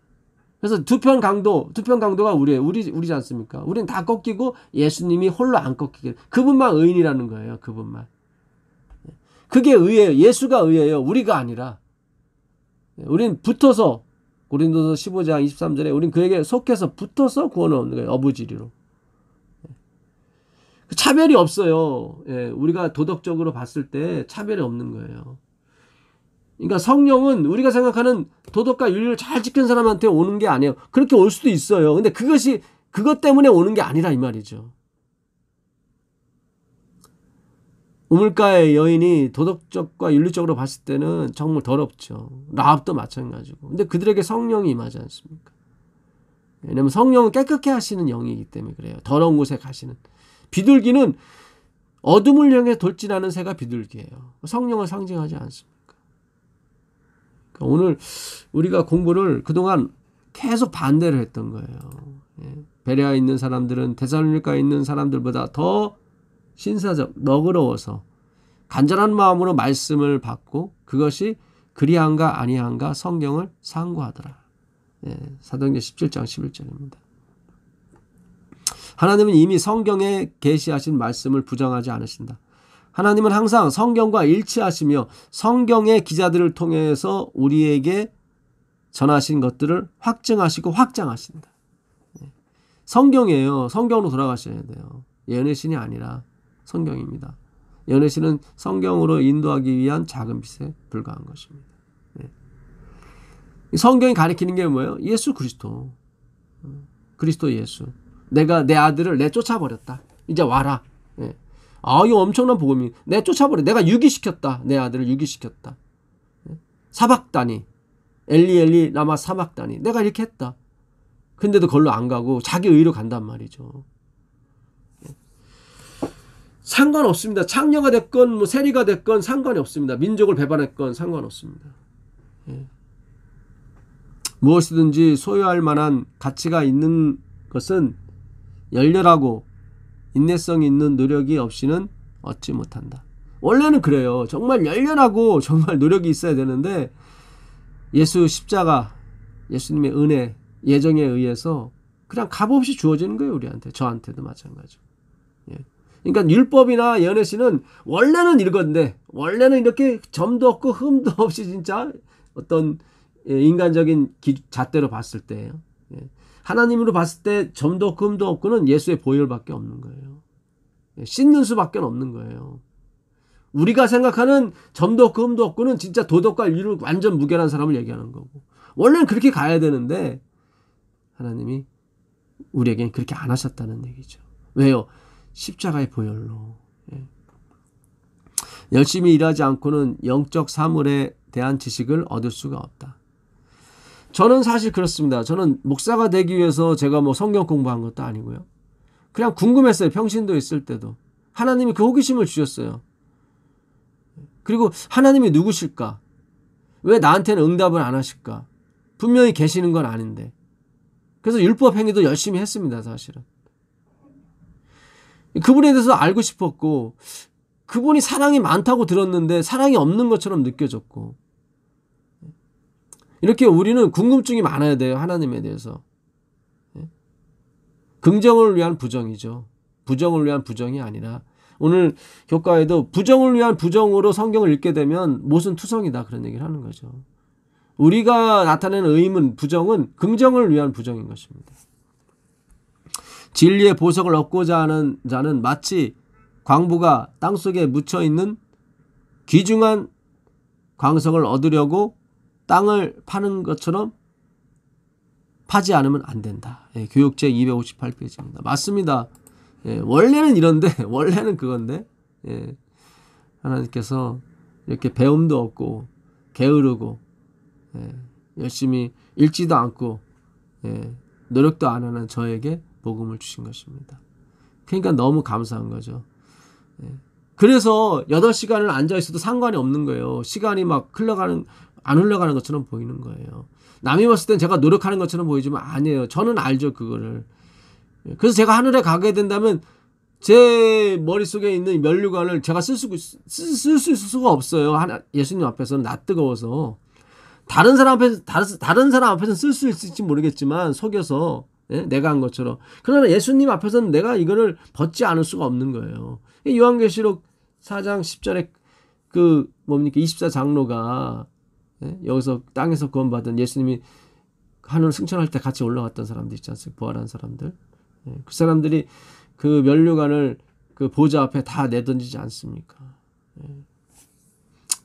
그래서 두 편 강도가 우리지 않습니까? 우리는 다 꺾이고 예수님이 홀로 안 꺾이게. 그분만 의인이라는 거예요. 그분만. 그게 의예요. 예수가 의예요. 우리가 아니라. 우린 붙어서 고린도서 15장 23절에 우린 그에게 속해서 붙어서 구원을 얻는 거예요. 어부지리로. 차별이 없어요. 우리가 도덕적으로 봤을 때 차별이 없는 거예요. 그러니까 성령은 우리가 생각하는 도덕과 윤리를 잘 지킨 사람한테 오는 게 아니에요. 그렇게 올 수도 있어요. 근데 그것 때문에 오는 게 아니라 이 말이죠. 우물가의 여인이 도덕적과 윤리적으로 봤을 때는 정말 더럽죠. 라합도 마찬가지고. 근데 그들에게 성령이 임하지 않습니까? 왜냐하면 성령은 깨끗게 하시는 영이기 때문에 그래요. 더러운 곳에 가시는. 비둘기는 어둠을 향해 돌진하는 새가 비둘기예요. 성령을 상징하지 않습니까? 그러니까 오늘 우리가 공부를 그동안 계속 반대를 했던 거예요. 베레아에 있는 사람들은 데살로니가에 있는 사람들보다 더 신사적, 너그러워서 간절한 마음으로 말씀을 받고 그것이 그리한가 아니한가 성경을 상고하더라. 사도행전 17장 11절입니다. 하나님은 이미 성경에 계시하신 말씀을 부정하지 않으신다. 하나님은 항상 성경과 일치하시며 성경의 기자들을 통해서 우리에게 전하신 것들을 확증하시고 확장하신다. 성경이에요. 성경으로 돌아가셔야 돼요. 연애신이 아니라 성경입니다. 연애신은 성경으로 인도하기 위한 작은 빛에 불과한 것입니다. 성경이 가리키는 게 뭐예요? 예수 그리스도. 그리스도 예수. 내가 내 아들을 내쫓아버렸다. 이제 와라. 이거 엄청난 복음이. 내쫓아버려. 내가 유기시켰다. 내 아들을 유기시켰다. 사박다니. 엘리 엘리 라마 사박다니. 내가 이렇게 했다. 근데도 걸로 안 가고 자기 의로 간단 말이죠. 상관없습니다. 창녀가 됐건 뭐 세리가 됐건 상관이 없습니다. 민족을 배반했건 상관없습니다. 무엇이든지 소유할 만한 가치가 있는 것은 열렬하고 인내성이 있는 노력이 없이는 얻지 못한다. 원래는 그래요. 정말 열렬하고 정말 노력이 있어야 되는데 예수 십자가, 예수님의 은혜, 예정에 의해서 그냥 값없이 주어지는 거예요. 우리한테. 저한테도 마찬가지고. 그러니까 율법이나 연애신은 원래는 이건데 원래는 이렇게 점도 없고 흠도 없이 진짜 어떤 인간적인 잣대로 봤을 때예요. 하나님으로 봤을 때 점도 없고 흠도 없고는 예수의 보혈밖에 없는 거예요. 씻는 수밖에 없는 거예요. 우리가 생각하는 점도 없고 흠도 없고는 진짜 도덕과 윤리를 완전 무결한 사람을 얘기하는 거고, 원래는 그렇게 가야 되는데 하나님이 우리에게는 그렇게 안 하셨다는 얘기죠. 왜요? 십자가의 보혈로. 열심히 일하지 않고는 영적 사물에 대한 지식을 얻을 수가 없다. 저는 사실 그렇습니다. 저는 목사가 되기 위해서 제가 뭐 성경 공부한 것도 아니고요. 그냥 궁금했어요. 평신도 있을 때도. 하나님이 그 호기심을 주셨어요. 그리고 하나님이 누구실까? 왜 나한테는 응답을 안 하실까? 분명히 계시는 건 아닌데. 그래서 율법 행위도 열심히 했습니다. 사실은. 그분에 대해서 알고 싶었고, 그분이 사랑이 많다고 들었는데 사랑이 없는 것처럼 느껴졌고, 이렇게 우리는 궁금증이 많아야 돼요. 하나님에 대해서. 긍정을 위한 부정이죠. 부정을 위한 부정이 아니라, 오늘 교과에도 부정을 위한 부정으로 성경을 읽게 되면 못은 투성이다, 그런 얘기를 하는 거죠. 우리가 나타내는 의문, 부정은 긍정을 위한 부정인 것입니다. 진리의 보석을 얻고자 하는 자는 마치 광부가 땅속에 묻혀있는 귀중한 광석을 얻으려고 땅을 파는 것처럼 파지 않으면 안 된다. 교육제 258페이지입니다. 맞습니다. 원래는 이런데, 원래는 그건데, 하나님께서 이렇게 배움도 없고 게으르고 열심히 읽지도 않고 노력도 안 하는 저에게 복음을 주신 것입니다. 그러니까 너무 감사한 거죠. 그래서 8시간을 앉아있어도 상관이 없는 거예요. 시간이 막 안 흘러가는 것처럼 보이는 거예요. 남이 봤을 땐 제가 노력하는 것처럼 보이지만 아니에요. 저는 알죠, 그거를. 그래서 제가 하늘에 가게 된다면 제 머릿속에 있는 면류관을 제가 쓸 수 있을 수가 없어요. 예수님 앞에서는 나 뜨거워서. 다른 사람 앞에서는 쓸 수 있을지 모르겠지만 속여서 내가 한 것처럼. 그러나 예수님 앞에서는 내가 이거를 벗지 않을 수가 없는 거예요. 요한계시록 4장 10절에 24장로가 여기서 땅에서 구원받은 예수님이 하늘 승천할 때 같이 올라갔던 사람들 있지 않습니까? 부활한 사람들. 그 사람들이 그 면류관을 그 보좌 앞에 다 내던지지 않습니까?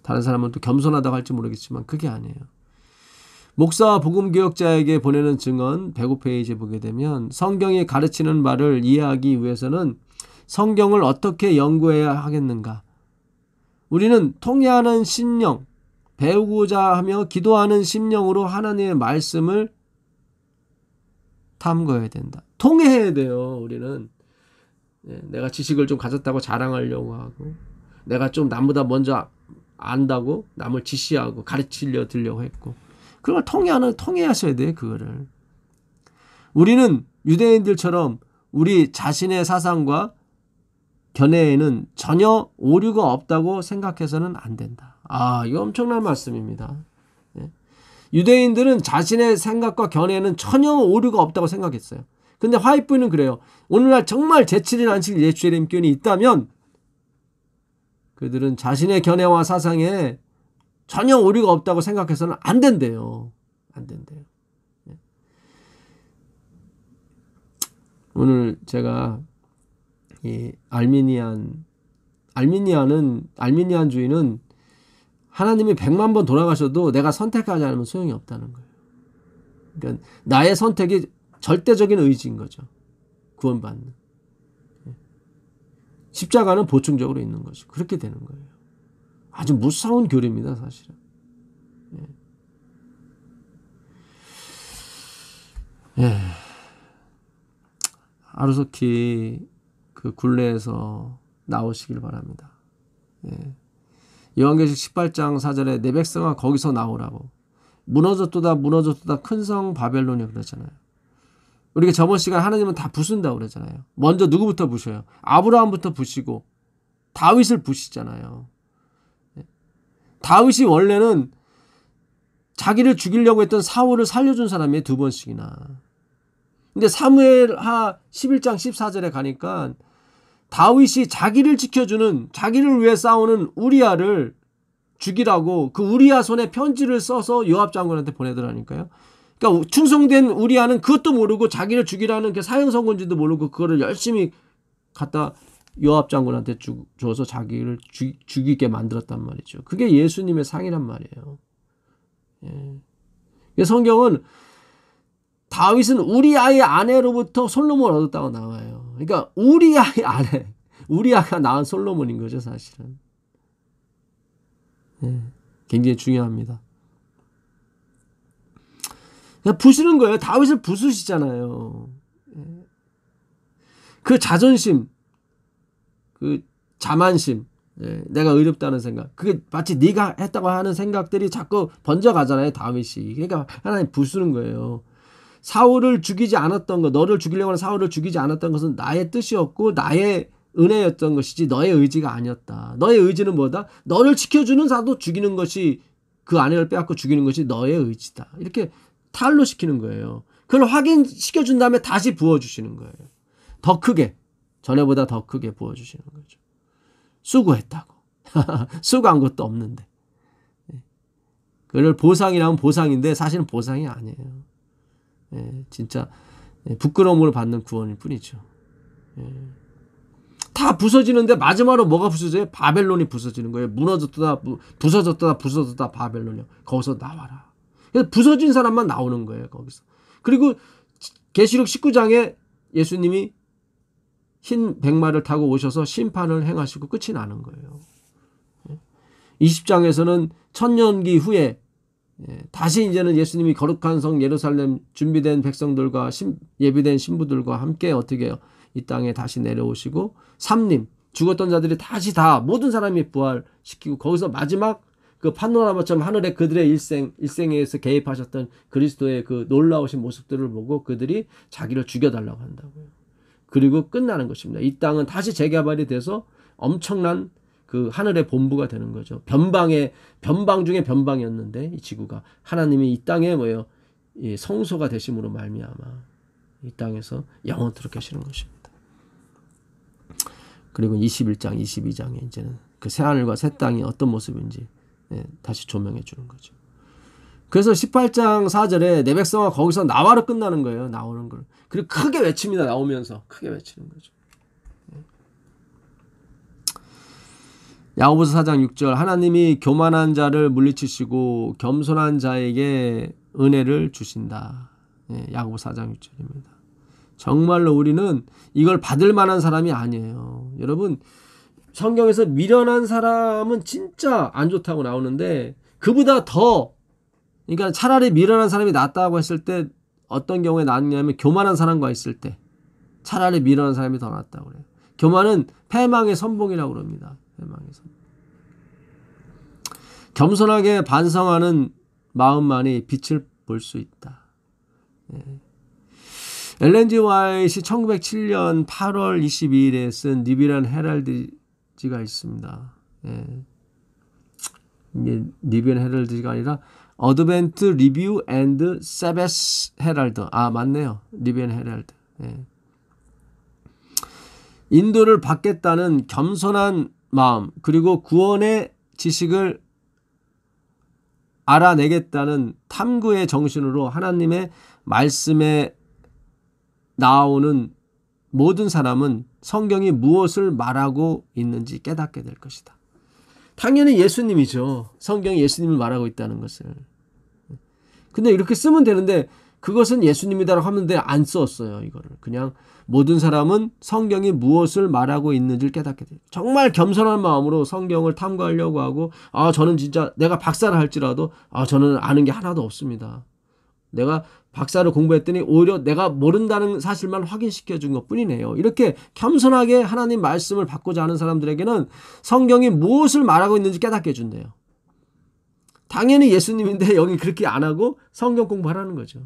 다른 사람은 또 겸손하다고 할지 모르겠지만 그게 아니에요. 목사와 복음교역자에게 보내는 증언 105페이지에 보게 되면 성경이 가르치는 바를 이해하기 위해서는 성경을 어떻게 연구해야 하겠는가? 우리는 통해하는 심령, 배우고자 하며 기도하는 심령으로 하나님의 말씀을 탐구해야 된다. 통해야 돼요. 우리는 내가 지식을 좀 가졌다고 자랑하려고 하고, 내가 좀 남보다 먼저 안다고 남을 지시하고 가르치려 들려고 했고, 그걸 통해하셔야 돼요. 그거를. 우리는 유대인들처럼 우리 자신의 사상과 견해에는 전혀 오류가 없다고 생각해서는 안 된다. 이거 엄청난 말씀입니다. 유대인들은 자신의 생각과 견해에는 전혀 오류가 없다고 생각했어요. 근데 화이트는 그래요. 오늘날 정말 재치를 안칠 예수의 이름권이 있다면 그들은 자신의 견해와 사상에 전혀 오류가 없다고 생각해서는 안 된대요. 안 된대요. 오늘 제가 이 알미니안주의는 하나님이 100만 번 돌아가셔도 내가 선택하지 않으면 소용이 없다는 거예요. 그러니까 나의 선택이 절대적인 의지인 거죠. 구원받는. 십자가는 보충적으로 있는 거죠. 그렇게 되는 거예요. 아주 무서운 교리입니다, 사실은. 하루속히 그 굴레에서 나오시길 바랍니다. 요한계시록 18장 4절에 내 백성아 거기서 나오라고. 무너졌도다 큰 성 바벨론이라고 그랬잖아요. 우리가 저번 시간 하나님은 다 부순다고 그랬잖아요. 먼저 누구부터 부셔요? 아브라함부터 부시고 다윗을 부시잖아요. 다윗이 원래는 자기를 죽이려고 했던 사울을 살려준 사람이 2번씩이나. 근데 사무엘하 11장 14절에 가니까 다윗이 자기를 지켜주는, 자기를 위해 싸우는 우리아를 죽이라고 그 우리아 손에 편지를 써서 요압 장군한테 보내더라니까요. 그러니까 충성된 우리아는 그것도 모르고 자기를 죽이라는 게 사형선고인지도 모르고 그거를 열심히 갖다 요압 장군한테 줘서 자기를 죽이게 만들었단 말이죠. 그게 예수님의 상이란 말이에요. 성경은 다윗은 우리아의 아내로부터 솔로몬을 얻었다고 나와요. 그러니까 우리아의 아내, 우리아가 낳은 솔로몬인 거죠, 사실은. 굉장히 중요합니다. 그냥 부수는 거예요. 다윗을 부수시잖아요. 그 자존심, 그 자만심, 내가 의롭다는 생각, 그게 마치 네가 했다고 하는 생각들이 자꾸 번져가잖아요, 다윗이. 그러니까 하나님 부수는 거예요. 사울을 죽이지 않았던 것, 너를 죽이려고 하는 사울을 죽이지 않았던 것은 나의 뜻이었고 나의 은혜였던 것이지 너의 의지가 아니었다. 너의 의지는 뭐다? 너를 지켜주는 자도 죽이는 것이, 그 아내를 빼앗고 죽이는 것이 너의 의지다. 이렇게 탈로 시키는 거예요. 그걸 확인시켜준 다음에 다시 부어주시는 거예요. 더 크게, 전에보다 더 크게 부어주시는 거죠. 수고했다고. 수고한 것도 없는데. 그걸 보상이라면 보상인데 사실은 보상이 아니에요. 진짜 부끄러움을 받는 구원일 뿐이죠. 다 부서지는데 마지막으로 뭐가 부서져요? 바벨론이 부서지는 거예요. 무너졌다, 부서졌다 바벨론이요. 거기서 나와라. 그래서 부서진 사람만 나오는 거예요, 거기서. 그리고 계시록 19장에 예수님이 흰 백마를 타고 오셔서 심판을 행하시고 끝이 나는 거예요. 20장에서는 천년기 후에 다시 이제는 예수님이 거룩한 성 예루살렘 준비된 백성들과 예비된 신부들과 함께 어떻게 해요? 이 땅에 다시 내려오시고 삼림, 죽었던 자들이 다시 다 모든 사람이 부활시키고 거기서 마지막 그 파노라마처럼 하늘에 그들의 일생에서 개입하셨던 그리스도의 그 놀라우신 모습들을 보고 그들이 자기를 죽여달라고 한다고요. 그리고 끝나는 것입니다. 이 땅은 다시 재개발이 돼서 엄청난 그 하늘의 본부가 되는 거죠. 변방 중에 변방이었는데 이 지구가 하나님이 이 땅에 뭐예요? 이 성소가 되심으로 말미암아 이 땅에서 영원토록 계시는 것입니다. 그리고 21장, 22장에 이제는 그 새하늘과 새 땅이 어떤 모습인지 다시 조명해 주는 거죠. 그래서 18장 4절에 내 백성아 거기서 나와로 끝나는 거예요. 나오는 걸. 그리고 크게 외칩니다. 나오면서 크게 외치는 거죠. 야고보서 4장 6절 하나님이 교만한 자를 물리치시고 겸손한 자에게 은혜를 주신다. 야고보서 4장 6절입니다. 정말로 우리는 이걸 받을 만한 사람이 아니에요. 여러분 성경에서 미련한 사람은 진짜 안 좋다고 나오는데 그보다 더, 그러니까 차라리 미련한 사람이 낫다고 했을 때 어떤 경우에 낫냐면 교만한 사람과 있을 때 차라리 미련한 사람이 더 낫다고 그래요. 교만은 패망의 선봉이라고 그럽니다. 패망의 선봉. 겸손하게 반성하는 마음만이 빛을 볼 수 있다. 엘렌 지 화이트이 1907년 8월 22일에 쓴 리비란 헤럴드지가 있습니다. 이게 리비란 헤럴드지가 아니라 어드벤트 리뷰 앤드 세베스 헤럴드. 아 맞네요. 리비안 헤럴드. 인도를 받겠다는 겸손한 마음, 그리고 구원의 지식을 알아내겠다는 탐구의 정신으로 하나님의 말씀에 나오는 모든 사람은 성경이 무엇을 말하고 있는지 깨닫게 될 것이다. 당연히 예수님이죠. 성경이 예수님을 말하고 있다는 것을. 근데 이렇게 쓰면 되는데 그것은 예수님이다라고 하는데 안 썼어요. 이거를 그냥 모든 사람은 성경이 무엇을 말하고 있는지를 깨닫게 돼요. 정말 겸손한 마음으로 성경을 탐구하려고 하고, 저는 진짜 내가 박사를 할지라도 저는 아는 게 하나도 없습니다. 내가 박사를 공부했더니 오히려 내가 모른다는 사실만 확인시켜 준 것뿐이네요. 이렇게 겸손하게 하나님 말씀을 받고자 하는 사람들에게는 성경이 무엇을 말하고 있는지 깨닫게 해준대요. 당연히 예수님인데 여기 그렇게 안 하고 성경 공부하라는 거죠.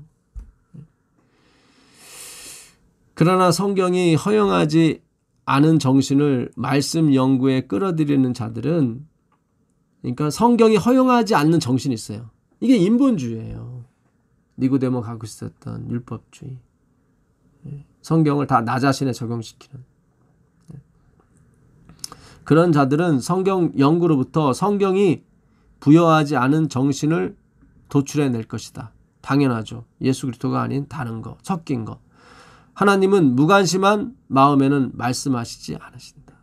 그러나 성경이 허용하지 않은 정신을 말씀 연구에 끌어들이는 자들은, 그러니까 성경이 허용하지 않는 정신이 있어요. 이게 인본주의예요. 니고데모 갖고 있었던 율법주의. 성경을 다 나 자신에 적용시키는. 그런 자들은 성경 연구로부터 성경이 부여하지 않은 정신을 도출해낼 것이다. 당연하죠. 예수 그리스도가 아닌 다른 거, 섞인 거. 하나님은 무관심한 마음에는 말씀하시지 않으신다.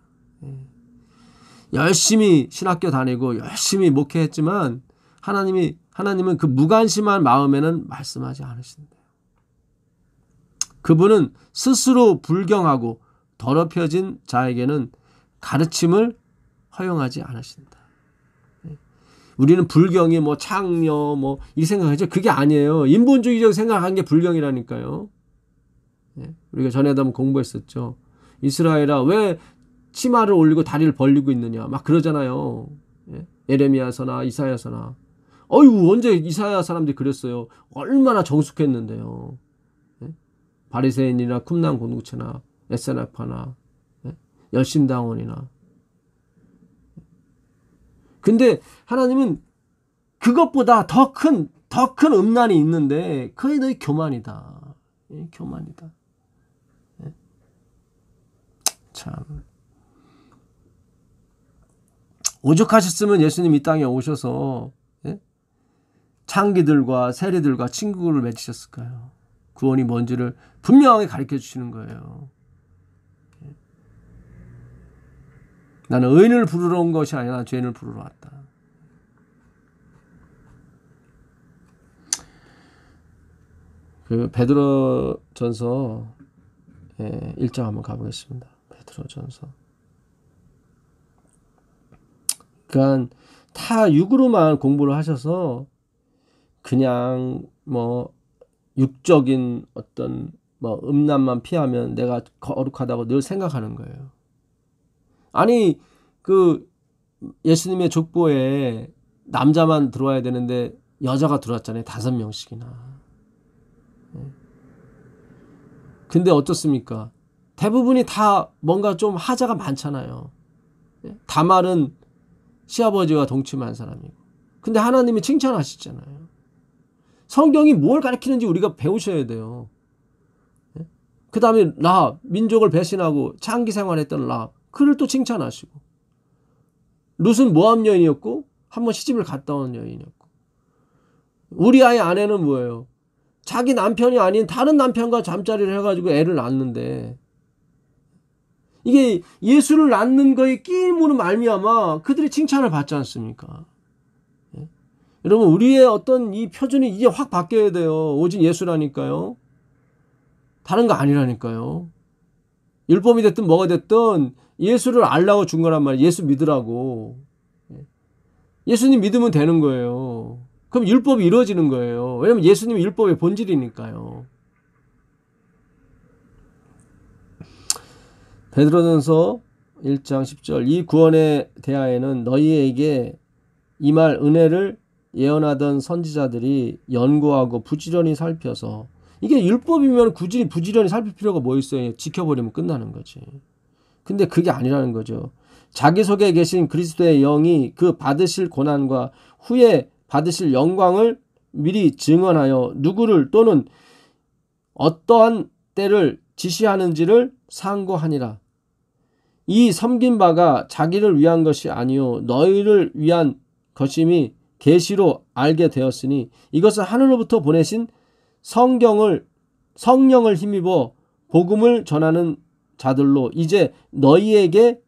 열심히 신학교 다니고 열심히 목회했지만 하나님은 그 무관심한 마음에는 말씀하지 않으신다. 그분은 스스로 불경하고 더럽혀진 자에게는 가르침을 허용하지 않으신다. 우리는 불경이 창녀 이 생각하죠. 그게 아니에요. 인본주의적 생각한 게 불경이라니까요. 우리가 전에도 한번 공부했었죠. 이스라엘아 왜 치마를 올리고 다리를 벌리고 있느냐 막 그러잖아요. 에레미야서나 이사야서나. 언제 이사야 사람들이 그랬어요. 얼마나 정숙했는데요. 바리새인이나 쿰난 공동체나 에세나파나 열심당원이나. 근데 하나님은 그것보다 더 큰 음란이 있는데 그게 너희 교만이다. 교만이다. 참. 오죽하셨으면 예수님 이 땅에 오셔서 창기들과 세리들과 친구를 맺으셨을까요? 구원이 뭔지를 분명하게 가르쳐 주시는 거예요. 나는 의인을 부르러 온 것이 아니라 죄인을 부르러 왔다. 그 베드로전서 1장 한번 가보겠습니다. 베드로전서. 그러니까 다 육으로만 공부를 하셔서 그냥 육적인 어떤 음란만 피하면 내가 거룩하다고 늘 생각하는 거예요. 아니 예수님의 족보에 남자만 들어와야 되는데 여자가 들어왔잖아요. 5명씩이나. 근데 어떻습니까? 대부분이 다 뭔가 좀 하자가 많잖아요. 다말은 시아버지와 동침한 사람이고. 근데 하나님이 칭찬하시잖아요. 성경이 뭘 가르치는지 우리가 배우셔야 돼요. 그 다음에 라합, 민족을 배신하고 창기 생활했던 라합, 그를 또 칭찬하시고. 룻은 모압 여인이었고 한번 시집을 갔다 온 여인이었고. 우리아의 아내는 뭐예요? 자기 남편이 아닌 다른 남편과 잠자리를 해가지고 애를 낳는데, 이게 예수를 낳는 거에 끼임으로 말미암아 그들이 칭찬을 받지 않습니까? 여러분, 우리의 어떤 이 표준이 이제 확 바뀌어야 돼요. 오직 예수라니까요. 다른 거 아니라니까요. 율법이 됐든 뭐가 됐든 예수를 알라고 준 거란 말이에요. 예수 믿으라고. 예수님 믿으면 되는 거예요. 그럼 율법이 이루어지는 거예요. 왜냐하면 예수님이 율법의 본질이니까요. 베드로전서 1장 10절. 이 구원에 대하여는 너희에게 이 말 은혜를 예언하던 선지자들이 연구하고 부지런히 살펴서, 이게 율법이면 굳이 부지런히 살필 필요가 뭐 있어요? 지켜버리면 끝나는 거지. 근데 그게 아니라는 거죠. 자기 속에 계신 그리스도의 영이 그 받으실 고난과 후에 받으실 영광을 미리 증언하여 누구를 또는 어떠한 때를 지시하는지를 상고하니라. 이 섬긴 바가 자기를 위한 것이 아니요 너희를 위한 것임이 계시로 알게 되었으니 이것은 하늘로부터 보내신 성령을 힘입어 복음을 전하는 자들로 이제 너희에게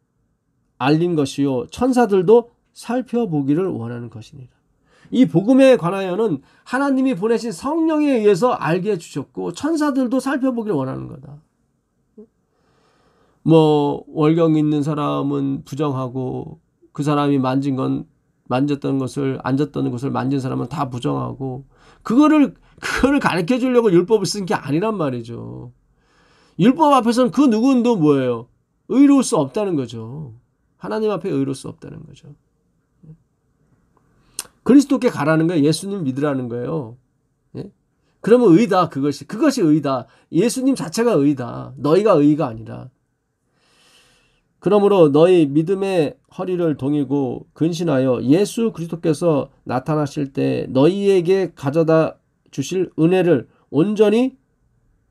알린 것이요 천사들도 살펴보기를 원하는 것이니라. 이 복음에 관하여는 하나님이 보내신 성령에 의해서 알게 해주셨고 천사들도 살펴보기를 원하는 거다. 뭐 월경 있는 사람은 부정하고 그 사람이 만졌던 것을 앉았던 것을 만진 사람은 다 부정하고 그거를 가르쳐 주려고 율법을 쓴 게 아니란 말이죠. 율법 앞에서는 그 누구도 뭐예요? 의로울 수 없다는 거죠. 하나님 앞에 의로울 수 없다는 거죠. 그리스도께 가라는 거예요. 예수님 믿으라는 거예요. 예? 그러면 의다. 그것이 의다. 예수님 자체가 의다. 너희가 의가 아니라. 그러므로 너희 믿음의 허리를 동이고 근신하여 예수 그리스도께서 나타나실 때 너희에게 가져다 주실 은혜를 온전히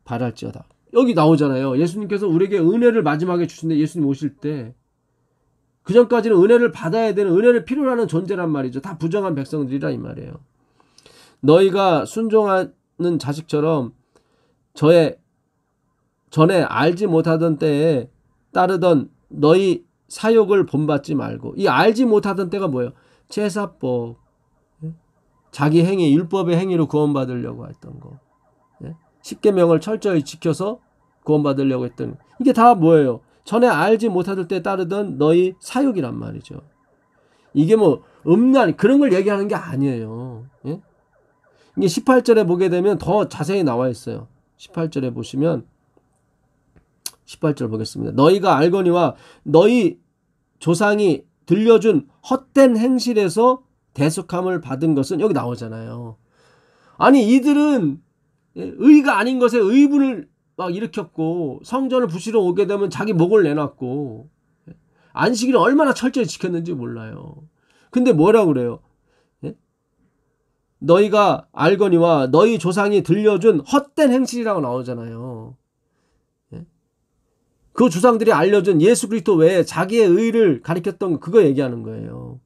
바랄지어다. 여기 나오잖아요. 예수님께서 우리에게 은혜를 마지막에 주신데 예수님 오실 때 그 전까지는 은혜를 받아야 되는 은혜를 필요로 하는 존재란 말이죠. 다 부정한 백성들이라 이 말이에요. 너희가 순종하는 자식처럼 전에 알지 못하던 때에 따르던 너희 사욕을 본받지 말고 이 알지 못하던 때가 뭐예요? 제사법, 자기 행위, 율법의 행위로 구원받으려고 했던 거, 십계명을 철저히 지켜서 구원받으려고 했던 이게 다 뭐예요? 전에 알지 못하던 때에 따르던 너희 사욕이란 말이죠. 이게 뭐 음란 그런 걸 얘기하는 게 아니에요. 예? 이게 18절에 보게 되면 더 자세히 나와 있어요. 18절에 보시면 18절 보겠습니다. 너희가 알거니와 너희 조상이 들려준 헛된 행실에서 대속함을 받은 것은 여기 나오잖아요. 아니 이들은 의가 아닌 것에 의분을 막 일으켰고 성전을 부시러 오게 되면 자기 목을 내놨고 안식일을 얼마나 철저히 지켰는지 몰라요. 근데 뭐라고 그래요? 너희가 알거니와 너희 조상이 들려준 헛된 행실이라고 나오잖아요. 그 조상들이 알려준 예수 그리스도 외에 자기의 의를 가리켰던 그거 얘기하는 거예요.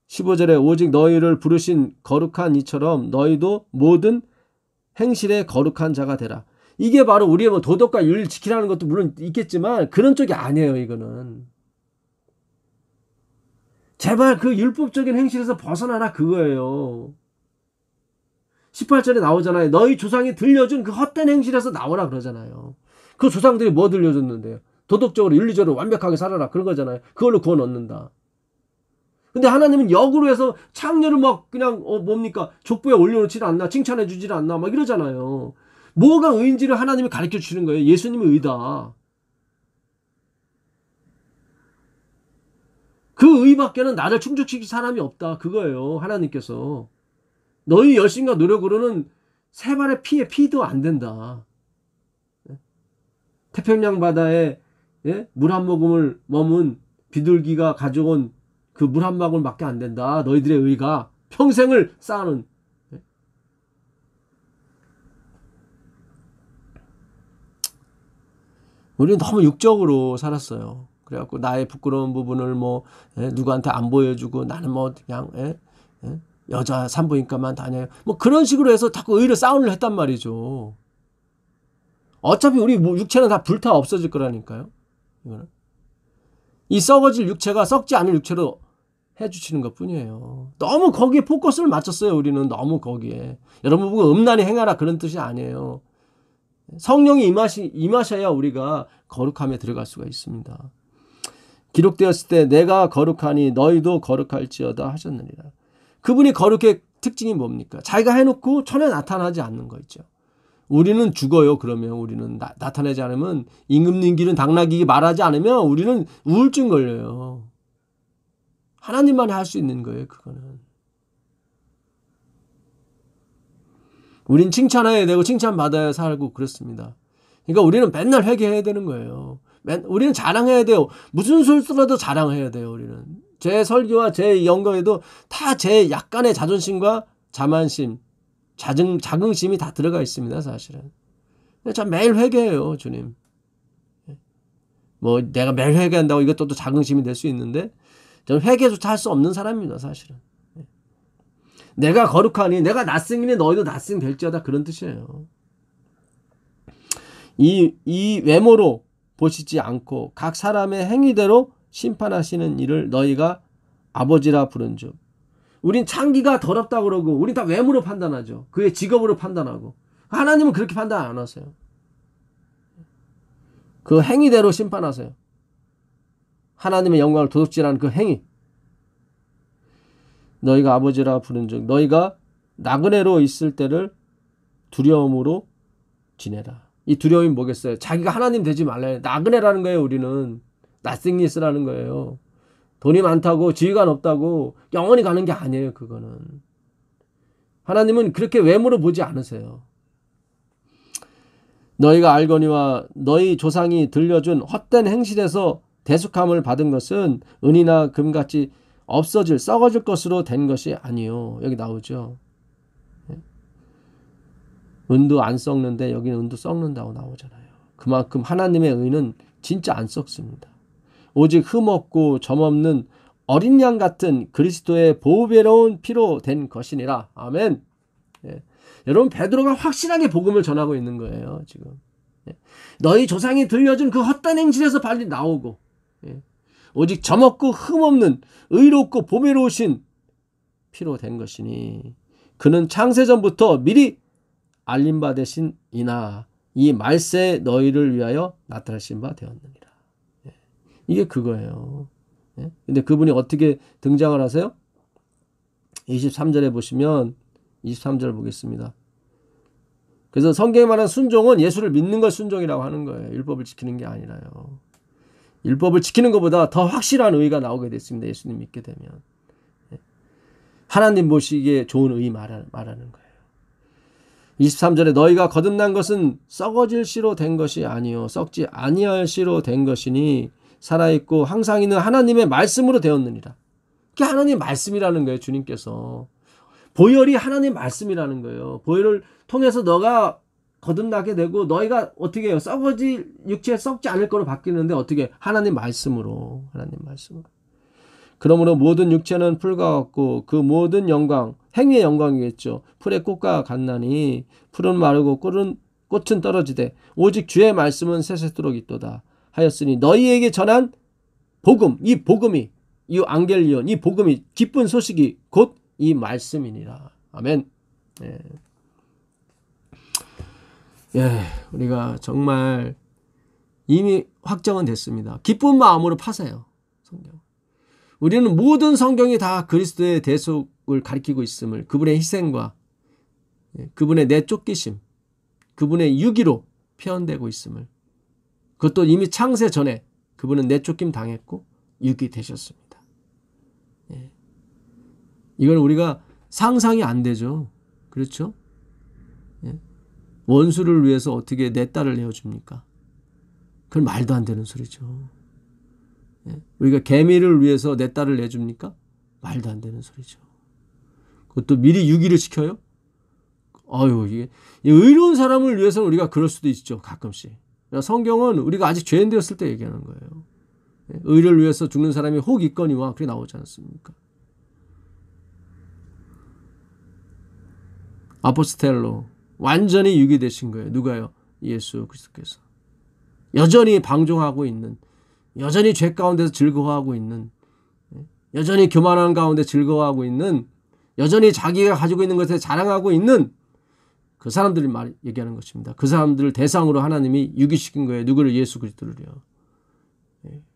15절에 오직 너희를 부르신 거룩한 이처럼 너희도 모든 행실에 거룩한 자가 되라. 이게 바로 우리의 뭐 도덕과 윤리를 지키라는 것도 물론 있겠지만 그런 쪽이 아니에요. 이거는 제발 그 율법적인 행실에서 벗어나라 그거예요. 18절에 나오잖아요. 너희 조상이 들려준 그 헛된 행실에서 나오라 그러잖아요. 그 조상들이 뭐 들려줬는데요? 도덕적으로 윤리적으로 완벽하게 살아라 그런 거잖아요. 그걸로 구원 얻는다. 근데 하나님은 역으로 해서 창녀를 막 그냥 뭡니까 족보에 올려놓지 않나 칭찬해 주질 않나 막 이러잖아요. 뭐가 의인지를 하나님이 가르쳐 주시는 거예요. 예수님이 의다. 그 의밖에는 나를 충족시킬 사람이 없다. 그거예요. 하나님께서. 너희 열심과 노력으로는 세 발의 피에 피도 안 된다. 태평양 바다에 물 한 모금을 머문 비둘기가 가져온 그 물 한 방울밖에 안 된다. 너희들의 의가 평생을 쌓아놓은. 우리는 너무 육적으로 살았어요. 그래갖고 나의 부끄러운 부분을 뭐 누구한테 안 보여주고 나는 뭐 그냥 여자 산부인과만 다녀요. 뭐 그런 식으로 해서 자꾸 의를 쌓으려 했단 말이죠. 어차피 우리 육체는 다 불타 없어질 거라니까요. 이거는. 이 썩어질 육체가 썩지 않을 육체로 해주시는 것 뿐이에요. 너무 거기에 포커스를 맞췄어요. 우리는 너무 거기에. 여러분 보고 음란히 행하라 그런 뜻이 아니에요. 성령이 임하셔야 우리가 거룩함에 들어갈 수가 있습니다. 기록되었을 때 내가 거룩하니 너희도 거룩할지어다 하셨느니라. 그분이 거룩의 특징이 뭡니까? 자기가 해놓고 전혀 나타나지 않는 거 있죠. 우리는 죽어요. 그러면 우리는 나타내지 않으면 임금님기는 당나귀 말하지 않으면 우리는 우울증 걸려요. 하나님만 할 수 있는 거예요. 그거는. 우린 칭찬해야 되고 칭찬받아야 살고 그렇습니다. 그러니까 우리는 맨날 회개해야 되는 거예요. 우리는 자랑해야 돼요. 무슨 소리라도 자랑해야 돼요. 우리는. 제 설교와 제 연거에도 다 제 약간의 자존심과 자만심, 자긍심이 다 들어가 있습니다. 사실은. 저 매일 회개해요. 주님. 뭐 내가 매일 회개한다고 이것도 또 자긍심이 될 수 있는데 저는 회개조차 할 수 없는 사람입니다. 사실은. 내가 거룩하니 내가 낯승이니 너희도 낯승 될지어다 그런 뜻이에요. 이 외모로 보시지 않고 각 사람의 행위대로 심판하시는 이를 너희가 아버지라 부른즉. 우린 창기가 더럽다고 그러고 우린 다 외모로 판단하죠. 그의 직업으로 판단하고. 하나님은 그렇게 판단 안 하세요. 그 행위대로 심판하세요. 하나님의 영광을 도둑질하는 그 행위. 너희가 아버지라 부른즉 너희가 나그네로 있을 때를 두려움으로 지내라. 이 두려움이 뭐겠어요? 자기가 하나님 되지 말래. 나그네라는 거예요. 우리는 낫싱리스라는 거예요. 돈이 많다고 지위가 높다고 영원히 가는 게 아니에요. 그거는 하나님은 그렇게 외모로 보지 않으세요. 너희가 알거니와 너희 조상이 들려준 헛된 행실에서 대속함을 받은 것은 은이나 금같이 없어질 썩어질 것으로 된 것이 아니요. 여기 나오죠. 은도 안 썩는데 여기는 은도 썩는다고 나오잖아요. 그만큼 하나님의 의는 진짜 안 썩습니다. 오직 흠없고 점없는 어린 양 같은 그리스도의 보배로운 피로 된 것이니라. 아멘. 예. 여러분 베드로가 확실하게 복음을 전하고 있는 거예요. 지금 너희 조상이 들려준 그 헛된 행실에서 빨리 나오고 오직 점없고 흠없는 의롭고 보배로우신 피로 된 것이니 그는 창세전부터 미리 알림받으신 이나 이 말세에 너희를 위하여 나타나신 바 되었느니라. 이게 그거예요. 근데 그분이 어떻게 등장을 하세요? 23절에 보시면 23절 보겠습니다. 그래서 성경에 말하는 순종은 예수를 믿는 걸 순종이라고 하는 거예요. 율법을 지키는 게 아니라요. 율법을 지키는 것보다 더 확실한 의가 나오게 됐습니다. 예수님 믿게 되면. 하나님 보시기에 좋은 의 말하는 거예요. 23절에 너희가 거듭난 것은 썩어질 씨로 된 것이 아니요 썩지 아니할 씨로 된 것이니 살아있고 항상 있는 하나님의 말씀으로 되었느니라. 그게 하나님의 말씀이라는 거예요. 주님께서. 보혈이 하나님의 말씀이라는 거예요. 보혈을 통해서 너가 거듭나게 되고 너희가 어떻게 해요? 썩어질 육체에 썩지 않을 거로 바뀌는데 어떻게 하나님 말씀으로. 하나님 말씀으로. 그러므로 모든 육체는 풀과 같고 그 모든 영광 행위의 영광이겠죠. 풀의 꽃과 같나니 풀은 마르고 꽃은 떨어지되 오직 주의 말씀은 세세토록 있도다 하였으니 너희에게 전한 복음 이 복음이 이 앙겔리온 이 복음이 기쁜 소식이 곧 이 말씀이니라. 아멘. 우리가 정말 이미 확정은 됐습니다. 기쁜 마음으로 파세요. 성경. 우리는 모든 성경이 다 그리스도의 대속을 가리키고 있음을 그분의 희생과 그분의 내쫓기심 그분의 유기로 표현되고 있음을 그것도 이미 창세 전에 그분은 내쫓김 당했고 유기되셨습니다. 이걸 우리가 상상이 안 되죠. 그렇죠? 원수를 위해서 어떻게 내 딸을 내어줍니까? 그건 말도 안 되는 소리죠. 우리가 개미를 위해서 내 딸을 내줍니까? 말도 안 되는 소리죠. 그것도 미리 유기를 시켜요? 이게 의로운 사람을 위해서는 우리가 그럴 수도 있죠. 가끔씩. 성경은 우리가 아직 죄인 되었을 때 얘기하는 거예요. 의를 위해서 죽는 사람이 혹 있거니와 그게 나오지 않습니까? 아포스텔로 완전히 유기되신 거예요. 누가요? 예수 그리스도께서. 여전히 방종하고 있는 여전히 죄 가운데서 즐거워하고 있는 여전히 교만한 가운데 즐거워하고 있는 여전히 자기가 가지고 있는 것에 자랑하고 있는 그 사람들이 얘기하는 것입니다. 그 사람들을 대상으로 하나님이 유기시킨 거예요. 누구를? 예수 그리스도를요.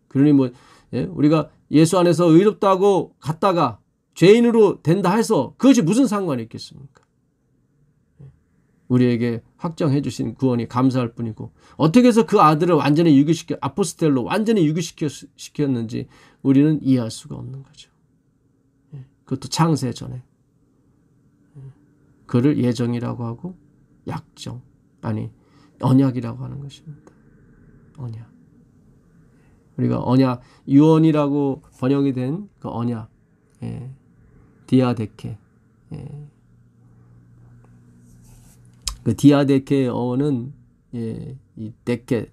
그러니 우리가 예수 안에서 의롭다고 갔다가 죄인으로 된다 해서 그것이 무슨 상관이 있겠습니까? 우리에게 확정해 주신 구원이 감사할 뿐이고 어떻게 해서 그 아들을 완전히 아포스텔로 완전히 유기시켰는지 우리는 이해할 수가 없는 거죠. 그것도 창세 전에. 그를 예정이라고 하고 약정 언약이라고 하는 것입니다. 언약. 우리가 언약 유언이라고 번역이 된 그 언약 디아데케 그 디아데케의 어원은 이 데케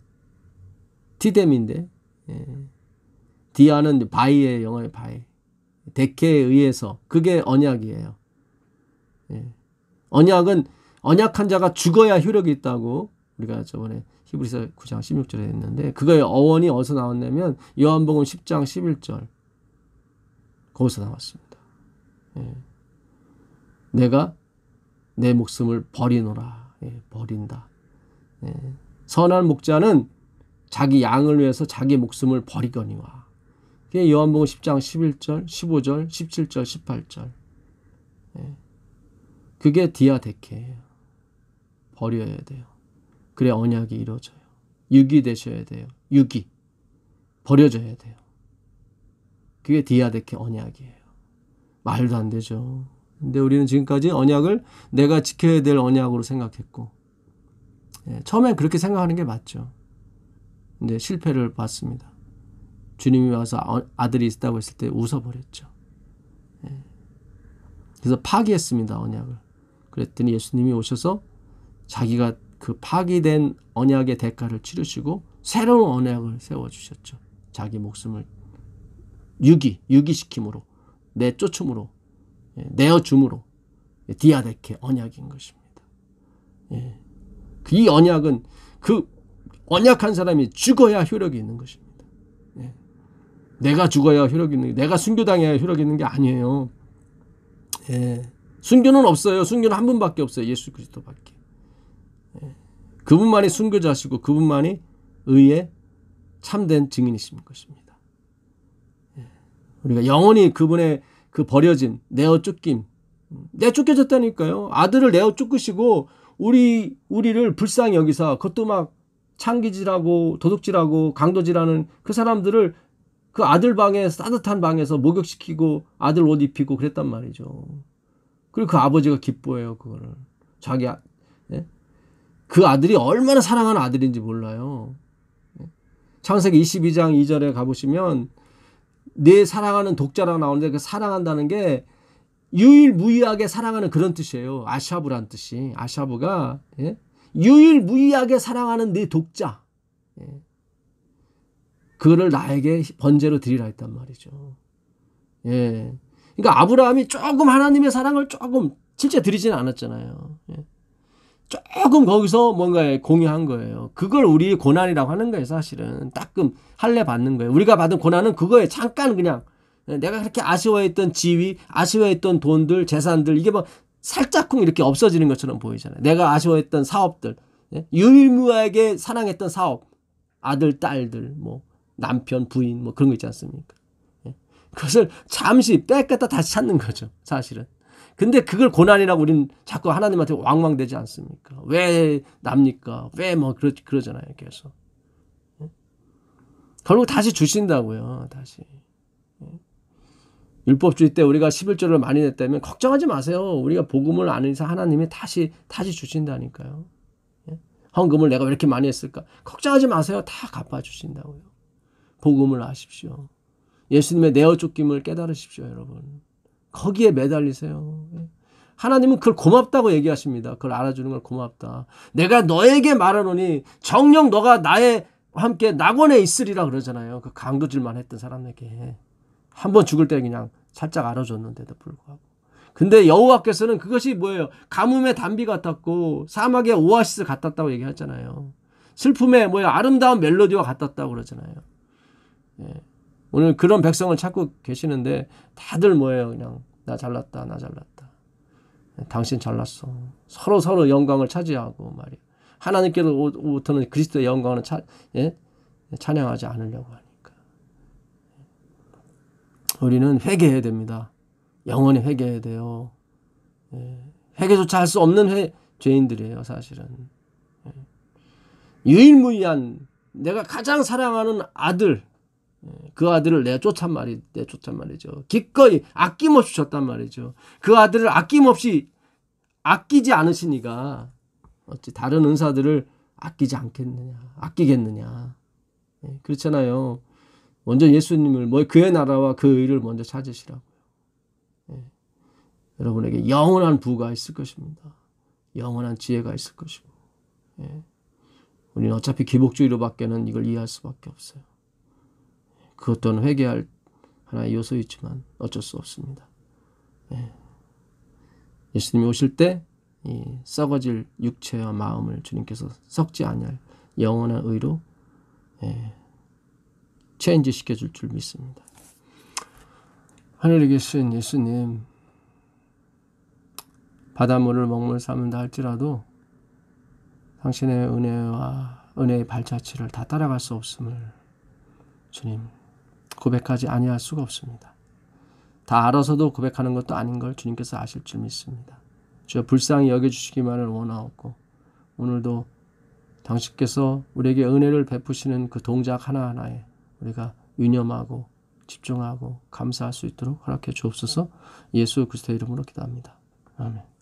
티뎀인데 디아는 바이의 영어의 바이. 데케에 의해서. 그게 언약이에요. 언약은 언약한 자가 죽어야 효력이 있다고 우리가 저번에 히브리서 9장 16절에 했는데 그거의 어원이 어디서 나왔냐면 요한복음 10장 11절 거기서 나왔습니다. 내가 내 목숨을 버리노라. 버린다. 선한 목자는 자기 양을 위해서 자기 목숨을 버리거니와. 그게 요한복음 10장 11절, 15절, 17절, 18절. 그게 디아데케예요. 버려야 돼요. 그래 언약이 이루어져요. 육이 되셔야 돼요. 육이. 버려져야 돼요. 그게 디아데케 언약이에요. 말도 안 되죠. 근데 우리는 지금까지 언약을 내가 지켜야 될 언약으로 생각했고 처음엔 그렇게 생각하는 게 맞죠. 근데 실패를 봤습니다. 주님이 와서 아들이 있다고 했을 때 웃어버렸죠. 그래서 파기했습니다. 언약을. 그랬더니 예수님이 오셔서 자기가 그 파기된 언약의 대가를 치르시고 새로운 언약을 세워주셨죠. 자기 목숨을 유기시킴으로 내쫓음으로 내어줌으로 디아데케 언약인 것입니다. 이 언약은 그 언약한 사람이 죽어야 효력이 있는 것입니다. 내가 죽어야 효력이 있는 게 내가 순교당해야 효력이 있는 게 아니에요. 순교는 없어요. 순교는 한 분밖에 없어요. 예수 그리스도밖에. 그분만이 순교자시고 그분만이 의의 참된 증인이신 것입니다. 우리가 영원히 그분의 그 버려짐, 내어 쫓김, 내쫓겨졌다니까요. 아들을 내어 쫓으시고 우리를 불쌍히 여기사 그것도 막 창기질하고 도둑질하고 강도질하는 그 사람들을 그 아들 방에 따뜻한 방에서 목욕시키고 아들 옷 입히고 그랬단 말이죠. 그리고 그 아버지가 기뻐해요. 그거를. 그 아들이 얼마나 사랑하는 아들인지 몰라요. 창세기 22장 2절에 가보시면 내 사랑하는 독자라고 나오는데 그 사랑한다는 게 유일무이하게 사랑하는 그런 뜻이에요. 아샤브란 뜻이. 아샤브가 유일무이하게 사랑하는 내 독자. 그거를 나에게 번제로 드리라 했단 말이죠. 그러니까 아브라함이 조금 하나님의 사랑을 조금 실제 드리지는 않았잖아요. 조금 거기서 뭔가 공유한 거예요. 그걸 우리의 고난이라고 하는 거예요. 사실은 따끔 할례 받는 거예요. 우리가 받은 고난은 그거에 잠깐 그냥 내가 그렇게 아쉬워했던 지위, 아쉬워했던 돈들, 재산들 이게 뭐 살짝쿵 이렇게 없어지는 것처럼 보이잖아요. 내가 아쉬워했던 사업들, 유일무이하게 사랑했던 사업, 아들, 딸들, 뭐 남편, 부인 뭐 그런 거 있지 않습니까? 그것을 잠시 뺏겼다 다시 찾는 거죠. 사실은. 근데 그걸 고난이라고 우리는 자꾸 하나님한테 왕왕대지 않습니까? 왜 납니까? 왜 뭐 그러잖아요. 계속. 결국 다시 주신다고요. 다시. 율법주의 때 우리가 11조를 많이 냈다면 걱정하지 마세요. 우리가 복음을 아는 이상 하나님이 다시 주신다니까요. 헌금을 내가 왜 이렇게 많이 했을까? 걱정하지 마세요. 다 갚아주신다고요. 복음을 아십시오. 예수님의 내어쫓김을 깨달으십시오. 여러분. 거기에 매달리세요. 하나님은 그걸 고맙다고 얘기하십니다. 그걸 알아주는 걸 고맙다. 내가 너에게 말하노니 정녕 너가 나의 함께 낙원에 있으리라 그러잖아요. 그 강도질만 했던 사람에게. 한번 죽을 때 그냥 살짝 알아줬는데도 불구하고. 근데 여호와께서는 그것이 뭐예요? 가뭄의 단비 같았고 사막의 오아시스 같았다고 얘기하잖아요. 슬픔의 아름다운 멜로디와 같았다고 그러잖아요. 오늘 그런 백성을 찾고 계시는데 다들 그냥 나 잘났다. 당신 잘났어. 서로 영광을 차지하고 말이에요. 하나님께로부터는 그리스도의 영광을 찬양하지 않으려고 하니까. 우리는 회개해야 됩니다. 영원히 회개해야 돼요. 회개조차 할 수 없는 죄인들이에요. 사실은. 유일무이한 내가 가장 사랑하는 아들, 그 아들을 내쫓단 말이죠. 기꺼이 아낌없이 줬단 말이죠. 그 아들을 아끼지 않으시니까 어찌 다른 은사들을 아끼겠느냐. 그렇잖아요. 먼저 예수님을 그의 나라와 그 의를 먼저 찾으시라고요. 여러분에게 영원한 부가 있을 것입니다. 영원한 지혜가 있을 것이고. 우리는 어차피 기복주의로밖에는 이걸 이해할 수밖에 없어요. 그것 또한 회개할 하나의 요소이지만 어쩔 수 없습니다. 예수님이 오실 때 이 썩어질 육체와 마음을 주님께서 썩지 아니할 영원한 의로 체인지 시켜줄 줄 믿습니다. 하늘에 계신 예수님, 바닷물을 먹물 삼는다 할지라도 당신의 은혜와 은혜의 발자취를 다 따라갈 수 없음을 주님 고백하지 아니할 수가 없습니다. 다 알아서도 고백하는 것도 아닌 걸 주님께서 아실 줄 믿습니다. 주여 불쌍히 여겨주시기만을 원하옵고 오늘도 당신께서 우리에게 은혜를 베푸시는 그 동작 하나하나에 우리가 유념하고 집중하고 감사할 수 있도록 허락해 주옵소서. 예수 그리스도의 이름으로 기도합니다. 아멘.